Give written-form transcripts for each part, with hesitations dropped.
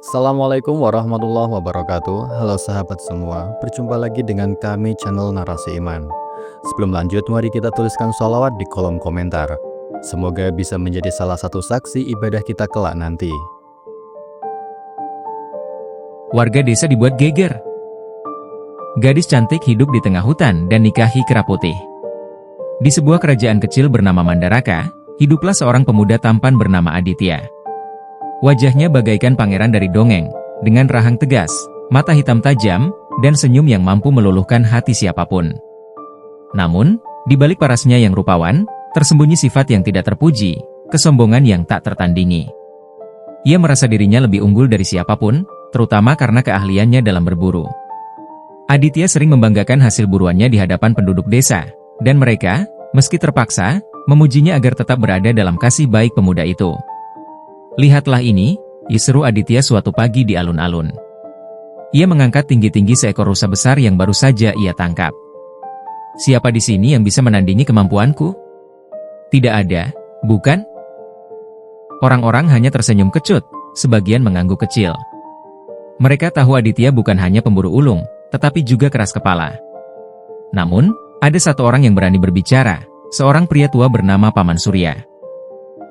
Assalamualaikum warahmatullahi wabarakatuh. Halo sahabat semua, berjumpa lagi dengan kami channel Narasi Iman. Sebelum lanjut, mari kita tuliskan sholawat di kolom komentar. Semoga bisa menjadi salah satu saksi ibadah kita kelak nanti. Warga desa dibuat geger. Gadis cantik hidup di tengah hutan dan nikahi kera putih. Di sebuah kerajaan kecil bernama Mandaraka, hiduplah seorang pemuda tampan bernama Aditya. Wajahnya bagaikan pangeran dari dongeng, dengan rahang tegas, mata hitam tajam, dan senyum yang mampu meluluhkan hati siapapun. Namun, di balik parasnya yang rupawan, tersembunyi sifat yang tidak terpuji, kesombongan yang tak tertandingi. Ia merasa dirinya lebih unggul dari siapapun, terutama karena keahliannya dalam berburu. Aditya sering membanggakan hasil buruannya di hadapan penduduk desa, dan mereka, meski terpaksa, memujinya agar tetap berada dalam kasih baik pemuda itu. "Lihatlah ini," seru Aditya suatu pagi di alun-alun. Ia mengangkat tinggi-tinggi seekor rusa besar yang baru saja ia tangkap. "Siapa di sini yang bisa menandingi kemampuanku?" "Tidak ada, bukan?" Orang-orang hanya tersenyum kecut, sebagian mengangguk kecil. Mereka tahu Aditya bukan hanya pemburu ulung, tetapi juga keras kepala. Namun, ada satu orang yang berani berbicara, seorang pria tua bernama Paman Surya.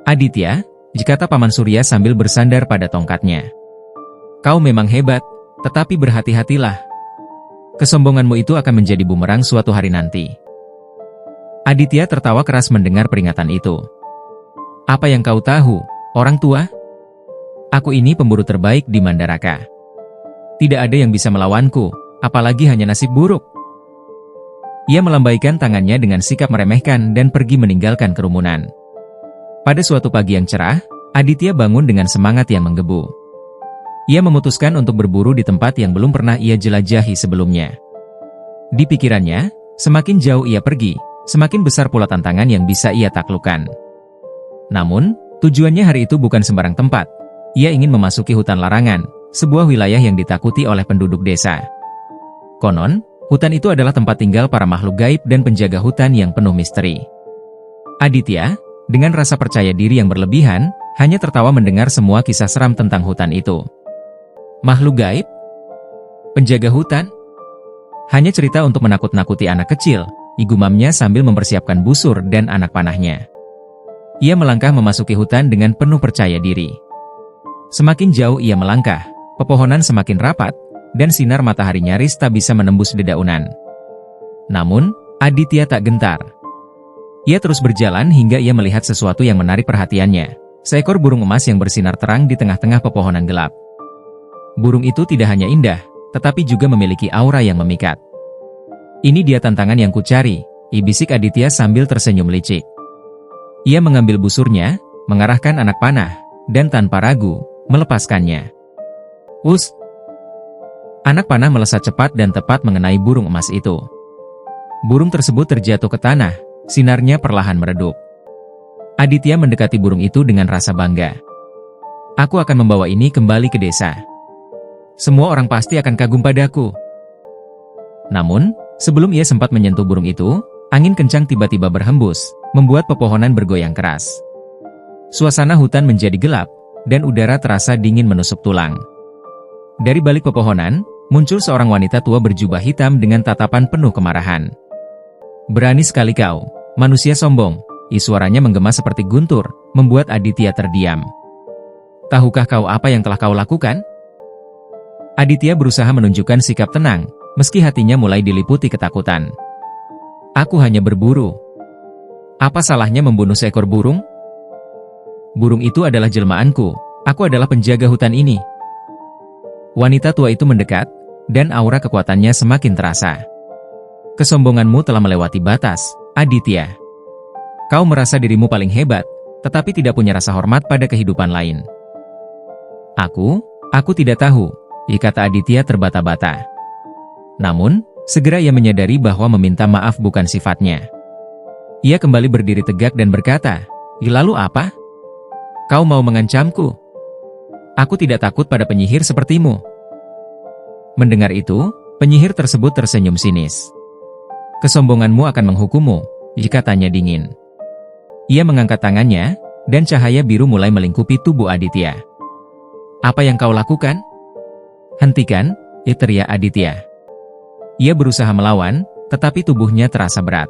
"Aditya," kata Paman Surya sambil bersandar pada tongkatnya, "kau memang hebat, tetapi berhati-hatilah. Kesombonganmu itu akan menjadi bumerang suatu hari nanti." Aditya tertawa keras mendengar peringatan itu. "Apa yang kau tahu, orang tua? Aku ini pemburu terbaik di Mandaraka. Tidak ada yang bisa melawanku, apalagi hanya nasib buruk." Ia melambaikan tangannya dengan sikap meremehkan dan pergi meninggalkan kerumunan. Pada suatu pagi yang cerah, Aditya bangun dengan semangat yang menggebu. Ia memutuskan untuk berburu di tempat yang belum pernah ia jelajahi sebelumnya. Di pikirannya, semakin jauh ia pergi, semakin besar pula tantangan yang bisa ia taklukkan. Namun, tujuannya hari itu bukan sembarang tempat. Ia ingin memasuki hutan larangan, sebuah wilayah yang ditakuti oleh penduduk desa. Konon, hutan itu adalah tempat tinggal para makhluk gaib dan penjaga hutan yang penuh misteri. Aditya, dengan rasa percaya diri yang berlebihan, hanya tertawa mendengar semua kisah seram tentang hutan itu. Makhluk gaib? Penjaga hutan? Hanya cerita untuk menakut-nakuti anak kecil, gumamnya sambil mempersiapkan busur dan anak panahnya. Ia melangkah memasuki hutan dengan penuh percaya diri. Semakin jauh ia melangkah, pepohonan semakin rapat, dan sinar matahari nyaris tak bisa menembus dedaunan. Namun, Aditya tak gentar. Ia terus berjalan hingga ia melihat sesuatu yang menarik perhatiannya. Seekor burung emas yang bersinar terang di tengah-tengah pepohonan gelap. Burung itu tidak hanya indah, tetapi juga memiliki aura yang memikat. "Ini dia tantangan yang kucari," bisik Aditya sambil tersenyum licik. Ia mengambil busurnya, mengarahkan anak panah, dan tanpa ragu, melepaskannya. Us! Anak panah melesat cepat dan tepat mengenai burung emas itu. Burung tersebut terjatuh ke tanah. Sinarnya perlahan meredup. Aditya mendekati burung itu dengan rasa bangga. "Aku akan membawa ini kembali ke desa. Semua orang pasti akan kagum padaku." Namun, sebelum ia sempat menyentuh burung itu, angin kencang tiba-tiba berhembus, membuat pepohonan bergoyang keras. Suasana hutan menjadi gelap, dan udara terasa dingin menusuk tulang. Dari balik pepohonan, muncul seorang wanita tua berjubah hitam dengan tatapan penuh kemarahan. "Berani sekali kau, manusia sombong," suaranya menggema seperti guntur, membuat Aditya terdiam. "Tahukah kau apa yang telah kau lakukan?" Aditya berusaha menunjukkan sikap tenang, meski hatinya mulai diliputi ketakutan. "Aku hanya berburu. Apa salahnya membunuh seekor burung? Burung itu adalah jelmaanku, aku adalah penjaga hutan ini." Wanita tua itu mendekat, dan aura kekuatannya semakin terasa. "Kesombonganmu telah melewati batas, Aditya. Kau merasa dirimu paling hebat, tetapi tidak punya rasa hormat pada kehidupan lain." Aku tidak tahu," kata Aditya terbata-bata. Namun, segera ia menyadari bahwa meminta maaf bukan sifatnya. Ia kembali berdiri tegak dan berkata, "Lalu apa? Kau mau mengancamku? Aku tidak takut pada penyihir sepertimu." Mendengar itu, penyihir tersebut tersenyum sinis. "Kesombonganmu akan menghukummu," katanya dingin. Ia mengangkat tangannya, dan cahaya biru mulai melingkupi tubuh Aditya. Apa yang kau lakukan? Hentikan, teriak Aditya. Ia berusaha melawan, tetapi tubuhnya terasa berat.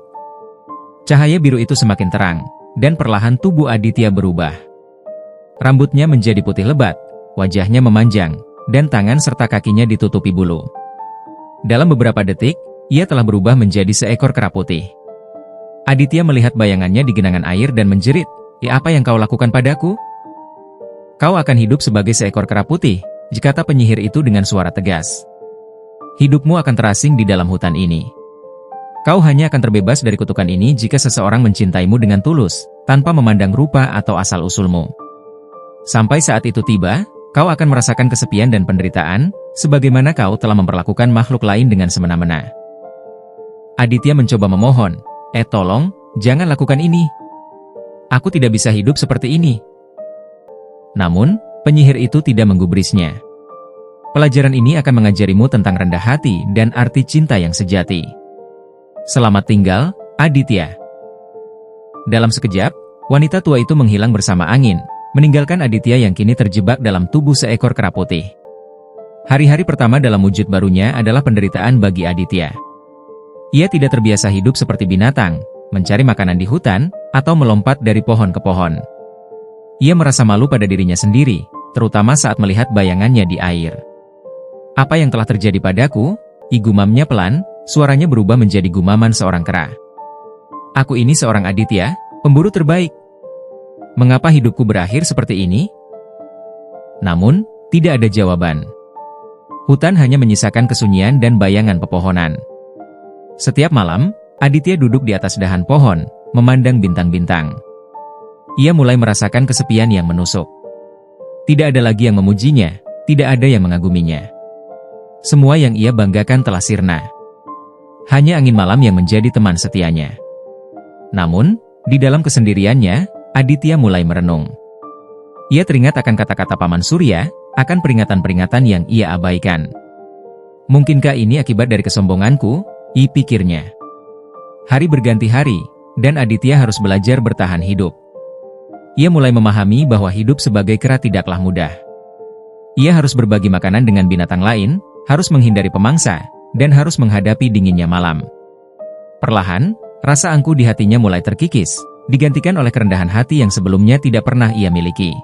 Cahaya biru itu semakin terang, dan perlahan tubuh Aditya berubah. Rambutnya menjadi putih lebat, wajahnya memanjang, dan tangan serta kakinya ditutupi bulu. Dalam beberapa detik, ia telah berubah menjadi seekor kera putih. Aditya melihat bayangannya di genangan air dan menjerit, apa yang kau lakukan padaku? Kau akan hidup sebagai seekor kera putih, kata penyihir itu dengan suara tegas. Hidupmu akan terasing di dalam hutan ini. Kau hanya akan terbebas dari kutukan ini jika seseorang mencintaimu dengan tulus, tanpa memandang rupa atau asal-usulmu. Sampai saat itu tiba, kau akan merasakan kesepian dan penderitaan, sebagaimana kau telah memperlakukan makhluk lain dengan semena-mena. Aditya mencoba memohon, tolong, jangan lakukan ini. Aku tidak bisa hidup seperti ini. Namun, penyihir itu tidak menggubrisnya. Pelajaran ini akan mengajarimu tentang rendah hati dan arti cinta yang sejati. Selamat tinggal, Aditya. Dalam sekejap, wanita tua itu menghilang bersama angin, meninggalkan Aditya yang kini terjebak dalam tubuh seekor kera putih. Hari-hari pertama dalam wujud barunya adalah penderitaan bagi Aditya. Ia tidak terbiasa hidup seperti binatang, mencari makanan di hutan, atau melompat dari pohon ke pohon. Ia merasa malu pada dirinya sendiri, terutama saat melihat bayangannya di air. Apa yang telah terjadi padaku? Gumamnya pelan, suaranya berubah menjadi gumaman seorang kera. Aku ini seorang Aditya, pemburu terbaik. Mengapa hidupku berakhir seperti ini? Namun, tidak ada jawaban. Hutan hanya menyisakan kesunyian dan bayangan pepohonan. Setiap malam, Aditya duduk di atas dahan pohon, memandang bintang-bintang. Ia mulai merasakan kesepian yang menusuk. Tidak ada lagi yang memujinya, tidak ada yang mengaguminya. Semua yang ia banggakan telah sirna. Hanya angin malam yang menjadi teman setianya. Namun, di dalam kesendiriannya, Aditya mulai merenung. Ia teringat akan kata-kata Paman Surya, akan peringatan-peringatan yang ia abaikan. Mungkinkah ini akibat dari kesombonganku? Pikirnya. Hari berganti hari, dan Aditya harus belajar bertahan hidup. Ia mulai memahami bahwa hidup sebagai kera tidaklah mudah. Ia harus berbagi makanan dengan binatang lain, harus menghindari pemangsa, dan harus menghadapi dinginnya malam. Perlahan, rasa angkuh di hatinya mulai terkikis, digantikan oleh kerendahan hati yang sebelumnya tidak pernah ia miliki.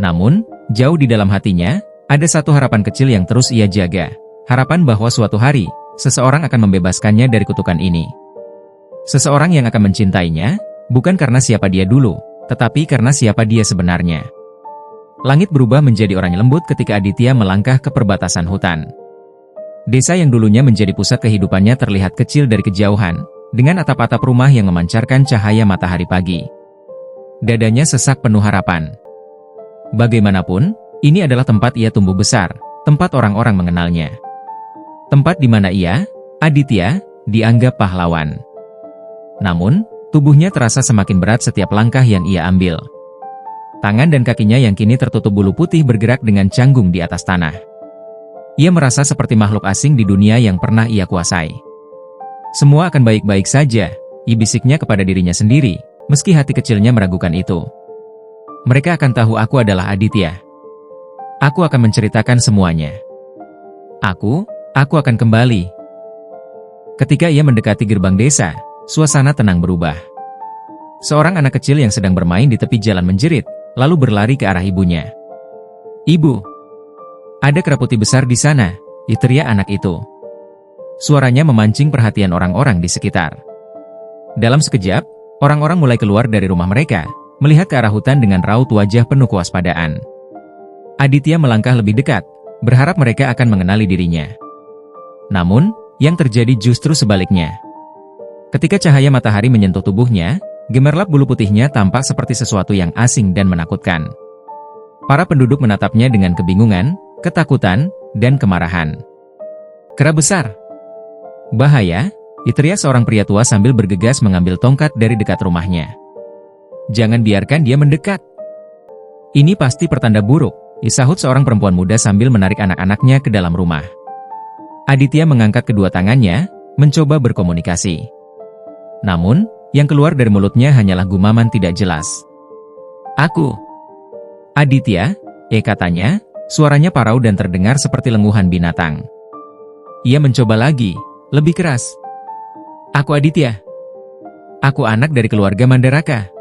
Namun, jauh di dalam hatinya, ada satu harapan kecil yang terus ia jaga. Harapan bahwa suatu hari, seseorang akan membebaskannya dari kutukan ini. Seseorang yang akan mencintainya, bukan karena siapa dia dulu, tetapi karena siapa dia sebenarnya. Langit berubah menjadi oranye lembut ketika Aditya melangkah ke perbatasan hutan. Desa yang dulunya menjadi pusat kehidupannya terlihat kecil dari kejauhan, dengan atap-atap rumah yang memancarkan cahaya matahari pagi. Dadanya sesak penuh harapan. Bagaimanapun, ini adalah tempat ia tumbuh besar, tempat orang-orang mengenalnya. Tempat di mana ia, Aditya, dianggap pahlawan. Namun, tubuhnya terasa semakin berat setiap langkah yang ia ambil. Tangan dan kakinya yang kini tertutup bulu putih bergerak dengan canggung di atas tanah. Ia merasa seperti makhluk asing di dunia yang pernah ia kuasai. Semua akan baik-baik saja, bisiknya kepada dirinya sendiri, meski hati kecilnya meragukan itu. Mereka akan tahu aku adalah Aditya. Aku akan menceritakan semuanya. Aku akan kembali. Ketika ia mendekati gerbang desa, suasana tenang berubah. Seorang anak kecil yang sedang bermain di tepi jalan menjerit, lalu berlari ke arah ibunya. Ibu, ada kera putih besar di sana, teriak anak itu. Suaranya memancing perhatian orang-orang di sekitar. Dalam sekejap, orang-orang mulai keluar dari rumah mereka, melihat ke arah hutan dengan raut wajah penuh kewaspadaan. Aditya melangkah lebih dekat, berharap mereka akan mengenali dirinya. Namun, yang terjadi justru sebaliknya. Ketika cahaya matahari menyentuh tubuhnya, gemerlap bulu putihnya tampak seperti sesuatu yang asing dan menakutkan. Para penduduk menatapnya dengan kebingungan, ketakutan, dan kemarahan. Kera besar. Bahaya, teriak seorang pria tua sambil bergegas mengambil tongkat dari dekat rumahnya. Jangan biarkan dia mendekat. Ini pasti pertanda buruk, sahut seorang perempuan muda sambil menarik anak-anaknya ke dalam rumah. Aditya mengangkat kedua tangannya, mencoba berkomunikasi. Namun, yang keluar dari mulutnya hanyalah gumaman tidak jelas. Aku. Aditya, Katanya, suaranya parau dan terdengar seperti lenguhan binatang. Ia mencoba lagi, lebih keras. Aku Aditya. Aku anak dari keluarga Mandaraka.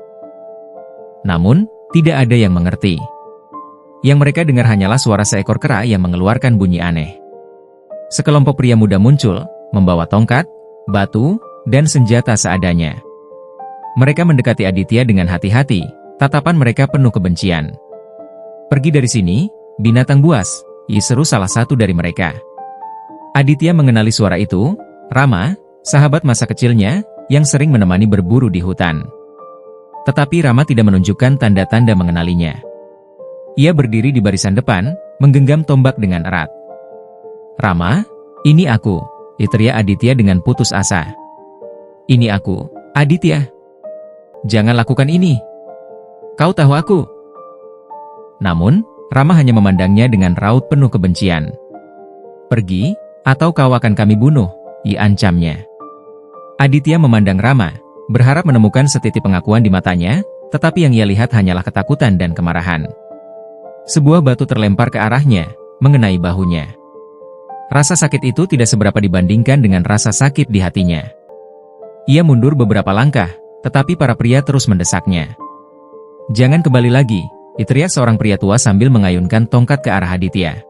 Namun, tidak ada yang mengerti. Yang mereka dengar hanyalah suara seekor kera yang mengeluarkan bunyi aneh. Sekelompok pria muda muncul, membawa tongkat, batu, dan senjata seadanya. Mereka mendekati Aditya dengan hati-hati, tatapan mereka penuh kebencian. Pergi dari sini, binatang buas, seru salah satu dari mereka. Aditya mengenali suara itu, Rama, sahabat masa kecilnya, yang sering menemani berburu di hutan. Tetapi Rama tidak menunjukkan tanda-tanda mengenalinya. Ia berdiri di barisan depan, menggenggam tombak dengan erat. Rama, ini aku, teriak Aditya dengan putus asa. Ini aku, Aditya. Jangan lakukan ini. Kau tahu aku. Namun, Rama hanya memandangnya dengan raut penuh kebencian. Pergi, atau kau akan kami bunuh, ancamnya. Aditya memandang Rama, berharap menemukan setitik pengakuan di matanya, tetapi yang ia lihat hanyalah ketakutan dan kemarahan. Sebuah batu terlempar ke arahnya, mengenai bahunya. Rasa sakit itu tidak seberapa dibandingkan dengan rasa sakit di hatinya. Ia mundur beberapa langkah, tetapi para pria terus mendesaknya. Jangan kembali lagi, teriak seorang pria tua sambil mengayunkan tongkat ke arah Aditya.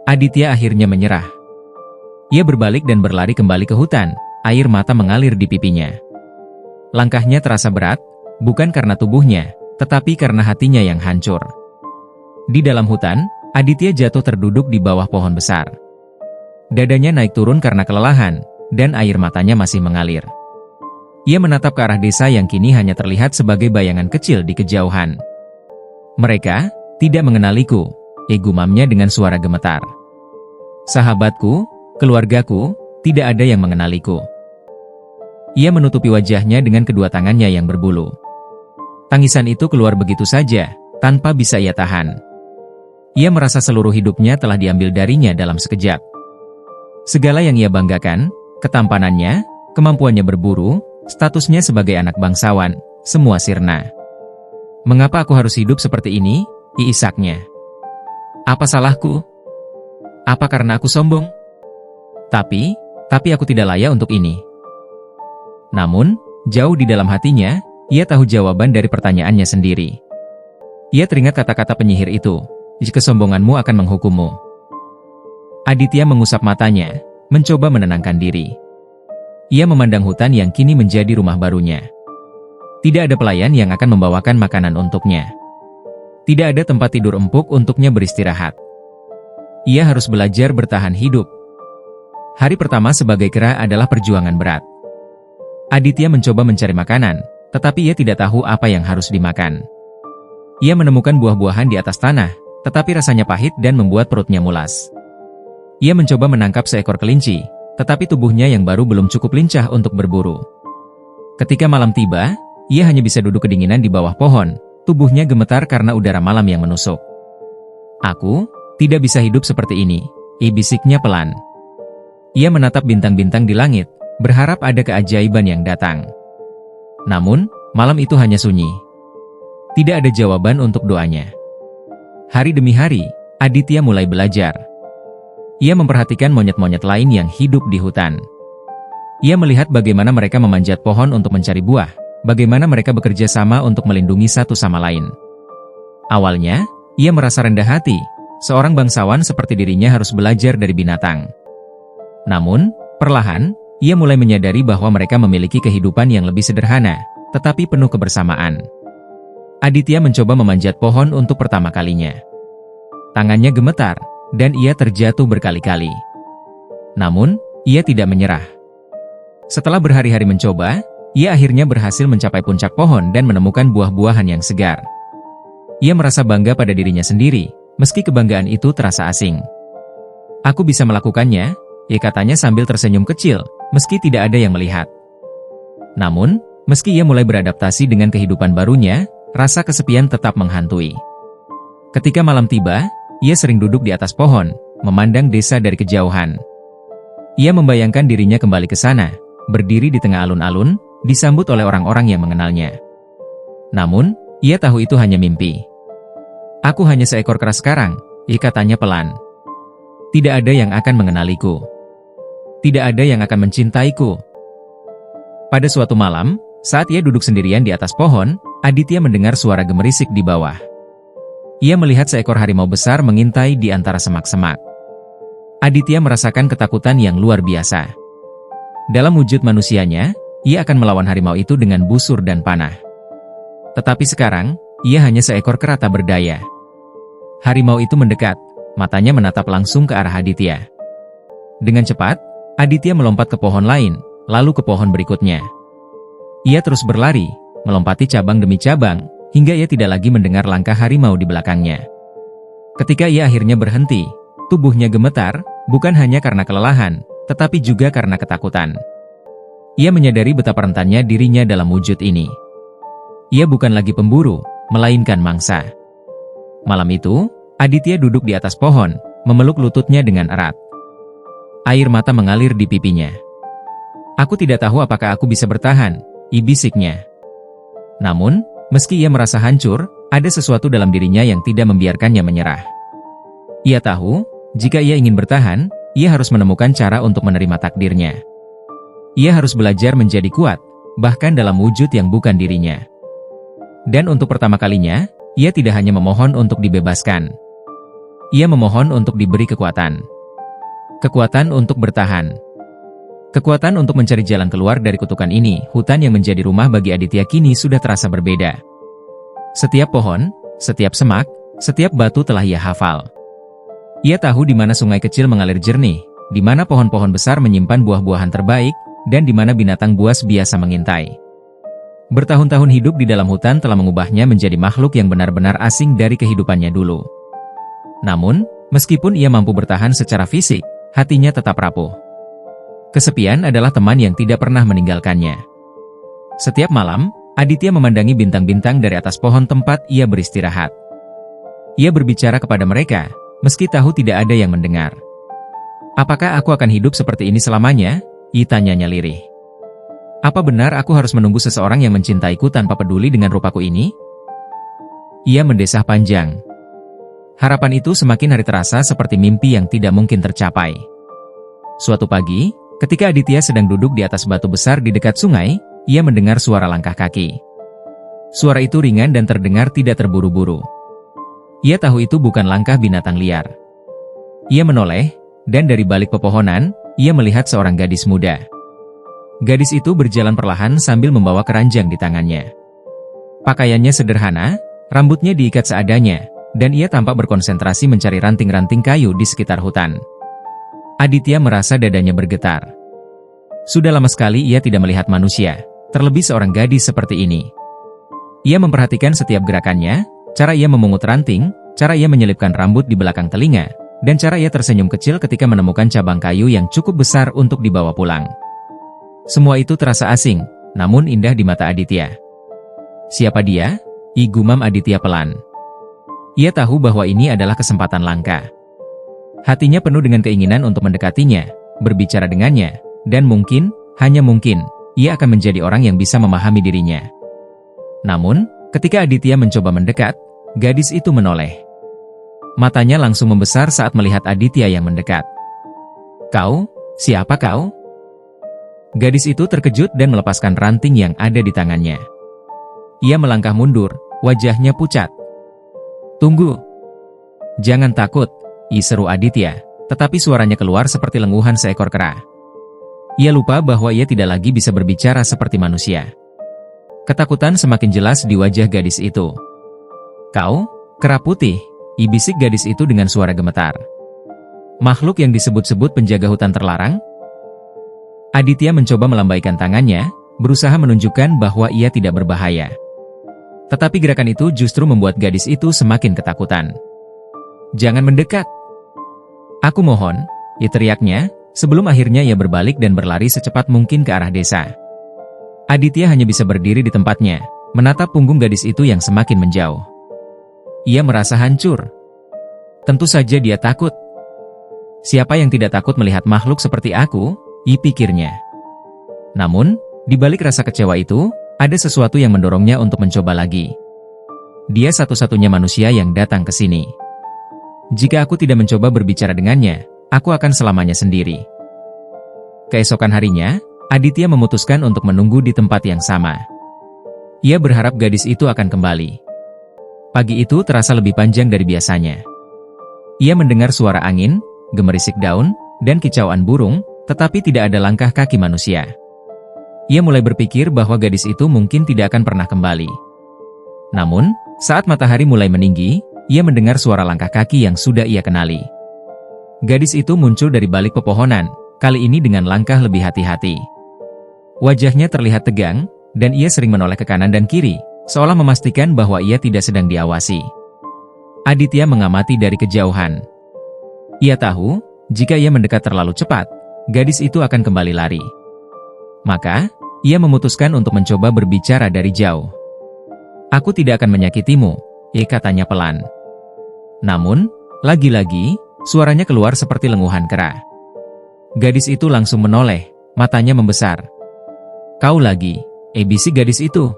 Aditya akhirnya menyerah. Ia berbalik dan berlari kembali ke hutan, air mata mengalir di pipinya. Langkahnya terasa berat, bukan karena tubuhnya, tetapi karena hatinya yang hancur. Di dalam hutan, Aditya jatuh terduduk di bawah pohon besar. Dadanya naik turun karena kelelahan, dan air matanya masih mengalir. Ia menatap ke arah desa yang kini hanya terlihat sebagai bayangan kecil di kejauhan. Mereka tidak mengenaliku, gumamnya dengan suara gemetar. Sahabatku, keluargaku, tidak ada yang mengenaliku. Ia menutupi wajahnya dengan kedua tangannya yang berbulu. Tangisan itu keluar begitu saja, tanpa bisa ia tahan. Ia merasa seluruh hidupnya telah diambil darinya dalam sekejap. Segala yang ia banggakan, ketampanannya, kemampuannya berburu, statusnya sebagai anak bangsawan, semua sirna. Mengapa aku harus hidup seperti ini? Isaknya. Apa salahku? Apa karena aku sombong? Tapi aku tidak layak untuk ini. Namun, jauh di dalam hatinya, ia tahu jawaban dari pertanyaannya sendiri. Ia teringat kata-kata penyihir itu, kesombonganmu akan menghukummu. Aditya mengusap matanya, mencoba menenangkan diri. Ia memandang hutan yang kini menjadi rumah barunya. Tidak ada pelayan yang akan membawakan makanan untuknya. Tidak ada tempat tidur empuk untuknya beristirahat. Ia harus belajar bertahan hidup. Hari pertama sebagai kera adalah perjuangan berat. Aditya mencoba mencari makanan, tetapi ia tidak tahu apa yang harus dimakan. Ia menemukan buah-buahan di atas tanah, tetapi rasanya pahit dan membuat perutnya mulas. Ia mencoba menangkap seekor kelinci, tetapi tubuhnya yang baru belum cukup lincah untuk berburu. Ketika malam tiba, ia hanya bisa duduk kedinginan di bawah pohon, tubuhnya gemetar karena udara malam yang menusuk. Aku tidak bisa hidup seperti ini, bisiknya pelan. Ia menatap bintang-bintang di langit, berharap ada keajaiban yang datang. Namun, malam itu hanya sunyi. Tidak ada jawaban untuk doanya. Hari demi hari, Aditya mulai belajar. Ia memperhatikan monyet-monyet lain yang hidup di hutan. Ia melihat bagaimana mereka memanjat pohon untuk mencari buah, bagaimana mereka bekerja sama untuk melindungi satu sama lain. Awalnya, ia merasa rendah hati, seorang bangsawan seperti dirinya harus belajar dari binatang. Namun, perlahan, ia mulai menyadari bahwa mereka memiliki kehidupan yang lebih sederhana, tetapi penuh kebersamaan. Aditya mencoba memanjat pohon untuk pertama kalinya. Tangannya gemetar, dan ia terjatuh berkali-kali. Namun, ia tidak menyerah. Setelah berhari-hari mencoba, ia akhirnya berhasil mencapai puncak pohon dan menemukan buah-buahan yang segar. Ia merasa bangga pada dirinya sendiri, meski kebanggaan itu terasa asing. Aku bisa melakukannya, katanya sambil tersenyum kecil, meski tidak ada yang melihat. Namun, meski ia mulai beradaptasi dengan kehidupan barunya, rasa kesepian tetap menghantui. Ketika malam tiba, ia sering duduk di atas pohon, memandang desa dari kejauhan. Ia membayangkan dirinya kembali ke sana, berdiri di tengah alun-alun, disambut oleh orang-orang yang mengenalnya. Namun, ia tahu itu hanya mimpi. Aku hanya seekor kera sekarang, katanya pelan. Tidak ada yang akan mengenaliku. Tidak ada yang akan mencintaiku. Pada suatu malam, saat ia duduk sendirian di atas pohon, Aditya mendengar suara gemerisik di bawah. Ia melihat seekor harimau besar mengintai di antara semak-semak. Aditya merasakan ketakutan yang luar biasa. Dalam wujud manusianya, ia akan melawan harimau itu dengan busur dan panah. Tetapi sekarang, ia hanya seekor kera tak berdaya. Harimau itu mendekat, matanya menatap langsung ke arah Aditya. Dengan cepat, Aditya melompat ke pohon lain, lalu ke pohon berikutnya. Ia terus berlari, melompati cabang demi cabang, hingga ia tidak lagi mendengar langkah harimau di belakangnya. Ketika ia akhirnya berhenti, tubuhnya gemetar, bukan hanya karena kelelahan, tetapi juga karena ketakutan. Ia menyadari betapa rentannya dirinya dalam wujud ini. Ia bukan lagi pemburu, melainkan mangsa. Malam itu, Aditya duduk di atas pohon, memeluk lututnya dengan erat. Air mata mengalir di pipinya. Aku tidak tahu apakah aku bisa bertahan, bisiknya. Namun, meski ia merasa hancur, ada sesuatu dalam dirinya yang tidak membiarkannya menyerah. Ia tahu, jika ia ingin bertahan, ia harus menemukan cara untuk menerima takdirnya. Ia harus belajar menjadi kuat, bahkan dalam wujud yang bukan dirinya. Dan untuk pertama kalinya, ia tidak hanya memohon untuk dibebaskan. Ia memohon untuk diberi kekuatan. Kekuatan untuk bertahan. Kekuatan untuk mencari jalan keluar dari kutukan ini. Hutan yang menjadi rumah bagi Aditya kini sudah terasa berbeda. Setiap pohon, setiap semak, setiap batu telah ia hafal. Ia tahu di mana sungai kecil mengalir jernih, di mana pohon-pohon besar menyimpan buah-buahan terbaik, dan di mana binatang buas biasa mengintai. Bertahun-tahun hidup di dalam hutan telah mengubahnya menjadi makhluk yang benar-benar asing dari kehidupannya dulu. Namun, meskipun ia mampu bertahan secara fisik, hatinya tetap rapuh. Kesepian adalah teman yang tidak pernah meninggalkannya. Setiap malam, Aditya memandangi bintang-bintang dari atas pohon tempat ia beristirahat. Ia berbicara kepada mereka, meski tahu tidak ada yang mendengar. Apakah aku akan hidup seperti ini selamanya? Tanyanya lirih. Apa benar aku harus menunggu seseorang yang mencintaiku tanpa peduli dengan rupaku ini? Ia mendesah panjang. Harapan itu semakin hari terasa seperti mimpi yang tidak mungkin tercapai. Suatu pagi, ketika Aditya sedang duduk di atas batu besar di dekat sungai, ia mendengar suara langkah kaki. Suara itu ringan dan terdengar tidak terburu-buru. Ia tahu itu bukan langkah binatang liar. Ia menoleh, dan dari balik pepohonan, ia melihat seorang gadis muda. Gadis itu berjalan perlahan sambil membawa keranjang di tangannya. Pakaiannya sederhana, rambutnya diikat seadanya, dan ia tampak berkonsentrasi mencari ranting-ranting kayu di sekitar hutan. Aditya merasa dadanya bergetar. Sudah lama sekali ia tidak melihat manusia, terlebih seorang gadis seperti ini. Ia memperhatikan setiap gerakannya, cara ia memungut ranting, cara ia menyelipkan rambut di belakang telinga, dan cara ia tersenyum kecil ketika menemukan cabang kayu yang cukup besar untuk dibawa pulang. Semua itu terasa asing, namun indah di mata Aditya. Siapa dia? Gumam Aditya pelan. Ia tahu bahwa ini adalah kesempatan langka. Hatinya penuh dengan keinginan untuk mendekatinya, berbicara dengannya, dan mungkin, hanya mungkin, ia akan menjadi orang yang bisa memahami dirinya. Namun, ketika Aditya mencoba mendekat, gadis itu menoleh. Matanya langsung membesar saat melihat Aditya yang mendekat. Kau? Siapa kau? Gadis itu terkejut dan melepaskan ranting yang ada di tangannya. Ia melangkah mundur, wajahnya pucat. Tunggu. Jangan takut, seru Aditya, tetapi suaranya keluar seperti lenguhan seekor kera. Ia lupa bahwa ia tidak lagi bisa berbicara seperti manusia. Ketakutan semakin jelas di wajah gadis itu. Kau, kera putih, bisik gadis itu dengan suara gemetar. Makhluk yang disebut-sebut penjaga hutan terlarang? Aditya mencoba melambaikan tangannya, berusaha menunjukkan bahwa ia tidak berbahaya. Tetapi gerakan itu justru membuat gadis itu semakin ketakutan. Jangan mendekat. Aku mohon, teriaknya, sebelum akhirnya ia berbalik dan berlari secepat mungkin ke arah desa. Aditya hanya bisa berdiri di tempatnya, menatap punggung gadis itu yang semakin menjauh. Ia merasa hancur. Tentu saja dia takut. Siapa yang tidak takut melihat makhluk seperti aku? Pikirnya. Namun, di balik rasa kecewa itu, ada sesuatu yang mendorongnya untuk mencoba lagi. Dia satu-satunya manusia yang datang ke sini. Jika aku tidak mencoba berbicara dengannya, aku akan selamanya sendiri. Keesokan harinya, Aditya memutuskan untuk menunggu di tempat yang sama. Ia berharap gadis itu akan kembali. Pagi itu terasa lebih panjang dari biasanya. Ia mendengar suara angin, gemerisik daun, dan kicauan burung, tetapi tidak ada langkah kaki manusia. Ia mulai berpikir bahwa gadis itu mungkin tidak akan pernah kembali. Namun, saat matahari mulai meninggi, ia mendengar suara langkah kaki yang sudah ia kenali. Gadis itu muncul dari balik pepohonan, kali ini dengan langkah lebih hati-hati. Wajahnya terlihat tegang, dan ia sering menoleh ke kanan dan kiri, seolah memastikan bahwa ia tidak sedang diawasi. Aditya mengamati dari kejauhan. Ia tahu, jika ia mendekat terlalu cepat, gadis itu akan kembali lari. Maka, ia memutuskan untuk mencoba berbicara dari jauh. "Aku tidak akan menyakitimu," katanya pelan. Namun, lagi-lagi, suaranya keluar seperti lenguhan kera. Gadis itu langsung menoleh, matanya membesar. "Kau lagi," bisik gadis itu.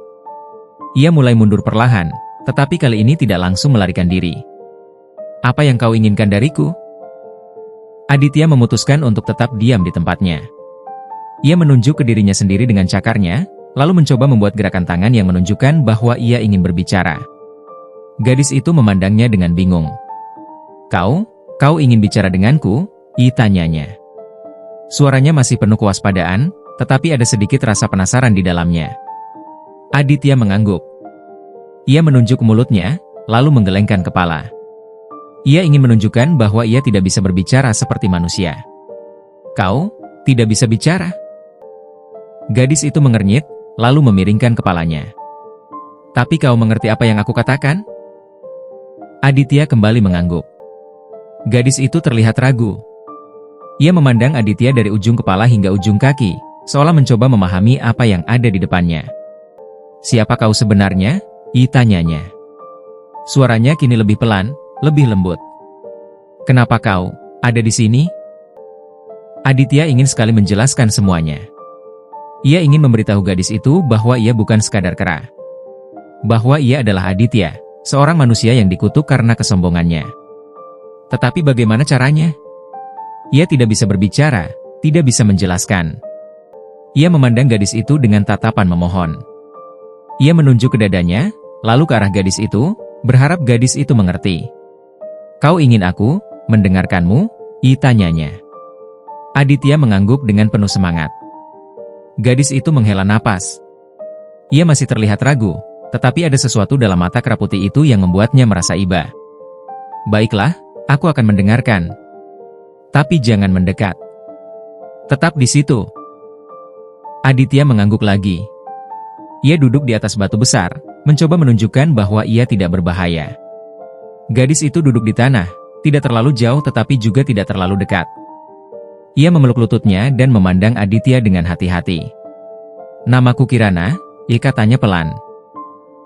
Ia mulai mundur perlahan, tetapi kali ini tidak langsung melarikan diri. "Apa yang kau inginkan dariku?" Aditya memutuskan untuk tetap diam di tempatnya. Ia menunjuk ke dirinya sendiri dengan cakarnya, lalu mencoba membuat gerakan tangan yang menunjukkan bahwa ia ingin berbicara. Gadis itu memandangnya dengan bingung. Kau ingin bicara denganku?" tanyanya. Suaranya masih penuh kewaspadaan, tetapi ada sedikit rasa penasaran di dalamnya. Aditya mengangguk. Ia menunjuk mulutnya, lalu menggelengkan kepala. Ia ingin menunjukkan bahwa ia tidak bisa berbicara seperti manusia. "Kau tidak bisa bicara?" Gadis itu mengernyit, lalu memiringkan kepalanya. "Tapi kau mengerti apa yang aku katakan?" Aditya kembali mengangguk. Gadis itu terlihat ragu. Ia memandang Aditya dari ujung kepala hingga ujung kaki, seolah mencoba memahami apa yang ada di depannya. "Siapa kau sebenarnya?" tanyanya. Suaranya kini lebih pelan, lebih lembut. "Kenapa kau ada di sini?" Aditya ingin sekali menjelaskan semuanya. Ia ingin memberitahu gadis itu bahwa ia bukan sekadar kera. Bahwa ia adalah Aditya, seorang manusia yang dikutuk karena kesombongannya. Tetapi bagaimana caranya? Ia tidak bisa berbicara, tidak bisa menjelaskan. Ia memandang gadis itu dengan tatapan memohon. Ia menunjuk ke dadanya, lalu ke arah gadis itu, berharap gadis itu mengerti. "Kau ingin aku mendengarkanmu?" tanyanya. Aditya mengangguk dengan penuh semangat. Gadis itu menghela napas. Ia masih terlihat ragu, tetapi ada sesuatu dalam mata kera putih itu yang membuatnya merasa iba. "Baiklah, aku akan mendengarkan. Tapi jangan mendekat. Tetap di situ." Aditya mengangguk lagi. Ia duduk di atas batu besar, mencoba menunjukkan bahwa ia tidak berbahaya. Gadis itu duduk di tanah, tidak terlalu jauh tetapi juga tidak terlalu dekat. Ia memeluk lututnya dan memandang Aditya dengan hati-hati. "Namaku Kirana," katanya pelan.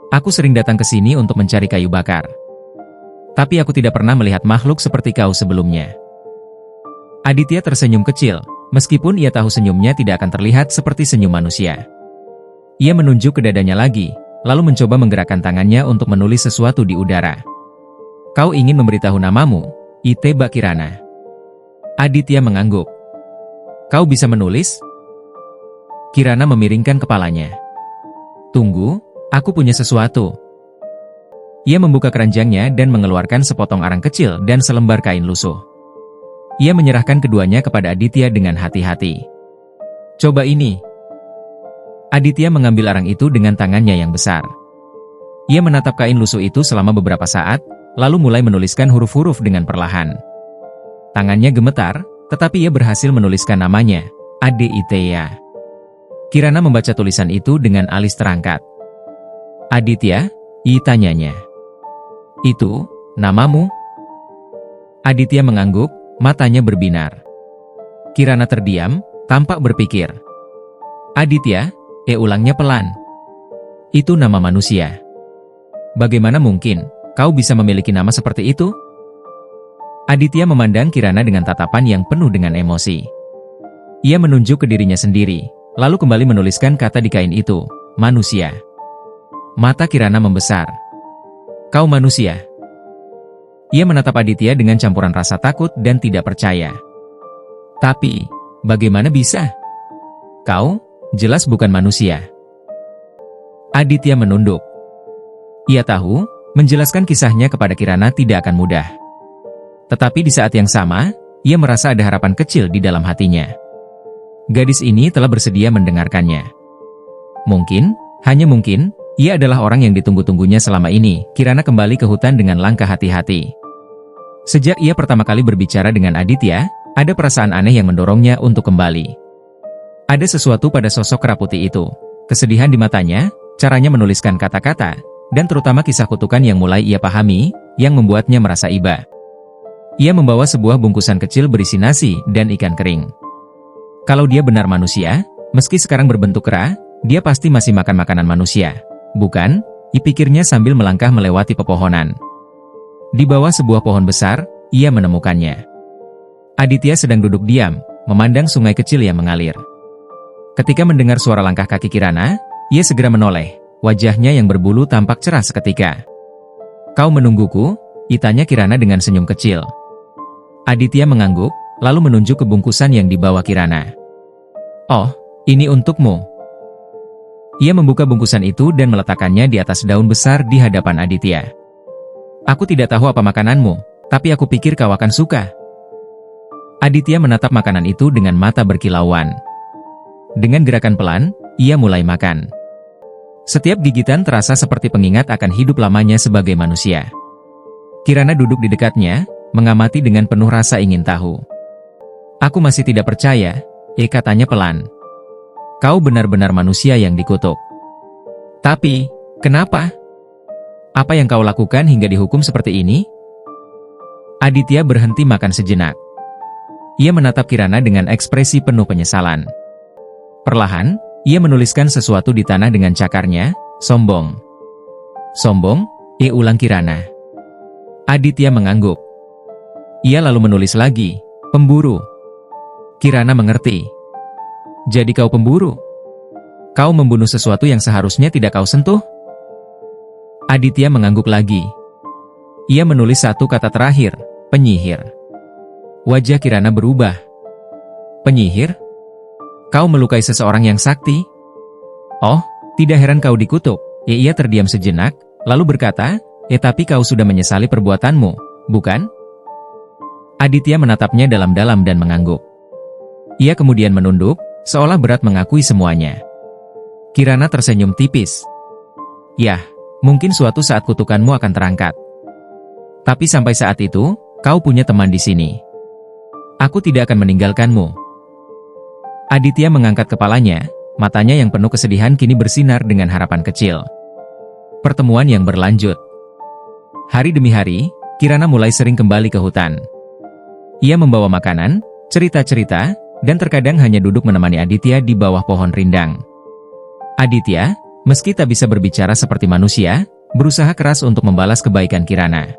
"Aku sering datang ke sini untuk mencari kayu bakar. Tapi aku tidak pernah melihat makhluk seperti kau sebelumnya." Aditya tersenyum kecil, meskipun ia tahu senyumnya tidak akan terlihat seperti senyum manusia. Ia menunjuk ke dadanya lagi, lalu mencoba menggerakkan tangannya untuk menulis sesuatu di udara. "Kau ingin memberitahu namamu?" tebak Kirana. Aditya mengangguk. "Kau bisa menulis?" Kirana memiringkan kepalanya. "Tunggu, aku punya sesuatu." Ia membuka keranjangnya dan mengeluarkan sepotong arang kecil dan selembar kain lusuh. Ia menyerahkan keduanya kepada Aditya dengan hati-hati. "Coba ini." Aditya mengambil arang itu dengan tangannya yang besar. Ia menatap kain lusuh itu selama beberapa saat, lalu mulai menuliskan huruf-huruf dengan perlahan. Tangannya gemetar, tetapi ia berhasil menuliskan namanya, Aditya. Kirana membaca tulisan itu dengan alis terangkat. "Aditya?" tanyanya. "Itu namamu?" Aditya mengangguk, matanya berbinar. Kirana terdiam, tampak berpikir. "Aditya?" ulangnya pelan. "Itu nama manusia. Bagaimana mungkin kau bisa memiliki nama seperti itu?" Aditya memandang Kirana dengan tatapan yang penuh dengan emosi. Ia menunjuk ke dirinya sendiri, lalu kembali menuliskan kata di kain itu, manusia. Mata Kirana membesar. Kau manusia. Ia menatap Aditya dengan campuran rasa takut dan tidak percaya. Tapi, bagaimana bisa? Kau, jelas bukan manusia. Aditya menunduk. Ia tahu, menjelaskan kisahnya kepada Kirana tidak akan mudah. Tetapi di saat yang sama, ia merasa ada harapan kecil di dalam hatinya. Gadis ini telah bersedia mendengarkannya. Mungkin, hanya mungkin, ia adalah orang yang ditunggu-tunggunya selama ini. Kirana kembali ke hutan dengan langkah hati-hati. Sejak ia pertama kali berbicara dengan Aditya, ada perasaan aneh yang mendorongnya untuk kembali. Ada sesuatu pada sosok kera putih itu. Kesedihan di matanya, caranya menuliskan kata-kata, dan terutama kisah kutukan yang mulai ia pahami, yang membuatnya merasa iba. Ia membawa sebuah bungkusan kecil berisi nasi dan ikan kering. Kalau dia benar manusia, meski sekarang berbentuk kera, dia pasti masih makan makanan manusia. Bukan? Dipikirnya sambil melangkah melewati pepohonan. Di bawah sebuah pohon besar, ia menemukannya. Aditya sedang duduk diam, memandang sungai kecil yang mengalir. Ketika mendengar suara langkah kaki Kirana, ia segera menoleh. Wajahnya yang berbulu tampak cerah seketika. Kau menungguku? Tanya Kirana dengan senyum kecil. Aditya mengangguk, lalu menunjuk ke bungkusan yang dibawa Kirana. Oh, ini untukmu. Ia membuka bungkusan itu dan meletakkannya di atas daun besar di hadapan Aditya. Aku tidak tahu apa makananmu, tapi aku pikir kau akan suka. Aditya menatap makanan itu dengan mata berkilauan. Dengan gerakan pelan, ia mulai makan. Setiap gigitan terasa seperti pengingat akan hidup lamanya sebagai manusia. Kirana duduk di dekatnya, mengamati dengan penuh rasa ingin tahu. Aku masih tidak percaya, katanya pelan. Kau benar-benar manusia yang dikutuk. Tapi, kenapa? Apa yang kau lakukan hingga dihukum seperti ini? Aditya berhenti makan sejenak. Ia menatap Kirana dengan ekspresi penuh penyesalan. Perlahan, ia menuliskan sesuatu di tanah dengan cakarnya, sombong. Sombong? Ulang Kirana. Aditya mengangguk. Ia lalu menulis lagi, pemburu. Kirana mengerti. Jadi kau pemburu? Kau membunuh sesuatu yang seharusnya tidak kau sentuh? Aditya mengangguk lagi. Ia menulis satu kata terakhir, penyihir. Wajah Kirana berubah. Penyihir? Kau melukai seseorang yang sakti? Oh, tidak heran kau dikutuk. Ia terdiam sejenak, lalu berkata, tapi kau sudah menyesali perbuatanmu, bukan? Aditya menatapnya dalam-dalam dan mengangguk. Ia kemudian menunduk, seolah berat mengakui semuanya. Kirana tersenyum tipis. Yah, mungkin suatu saat kutukanmu akan terangkat. Tapi sampai saat itu, kau punya teman di sini. Aku tidak akan meninggalkanmu. Aditya mengangkat kepalanya, matanya yang penuh kesedihan kini bersinar dengan harapan kecil. Pertemuan yang berlanjut. Hari demi hari, Kirana mulai sering kembali ke hutan. Ia membawa makanan, cerita-cerita, dan terkadang hanya duduk menemani Aditya di bawah pohon rindang. Aditya, meski tak bisa berbicara seperti manusia, berusaha keras untuk membalas kebaikan Kirana.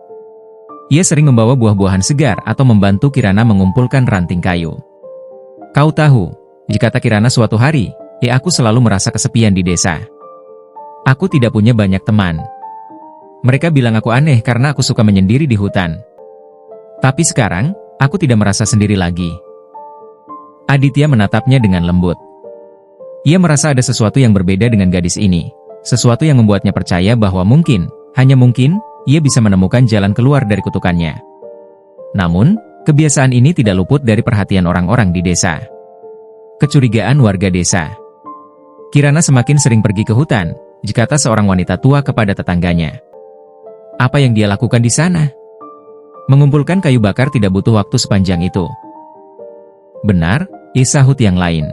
Ia sering membawa buah-buahan segar atau membantu Kirana mengumpulkan ranting kayu. Kau tahu, jika tak Kirana suatu hari, aku selalu merasa kesepian di desa. Aku tidak punya banyak teman. Mereka bilang aku aneh karena aku suka menyendiri di hutan. Tapi sekarang, aku tidak merasa sendiri lagi. Aditya menatapnya dengan lembut. Ia merasa ada sesuatu yang berbeda dengan gadis ini. Sesuatu yang membuatnya percaya bahwa mungkin, hanya mungkin, ia bisa menemukan jalan keluar dari kutukannya. Namun, kebiasaan ini tidak luput dari perhatian orang-orang di desa. Kecurigaan warga desa. Kirana semakin sering pergi ke hutan, dikata seorang wanita tua kepada tetangganya. Apa yang dia lakukan di sana? Mengumpulkan kayu bakar tidak butuh waktu sepanjang itu. Benar, sahut yang lain.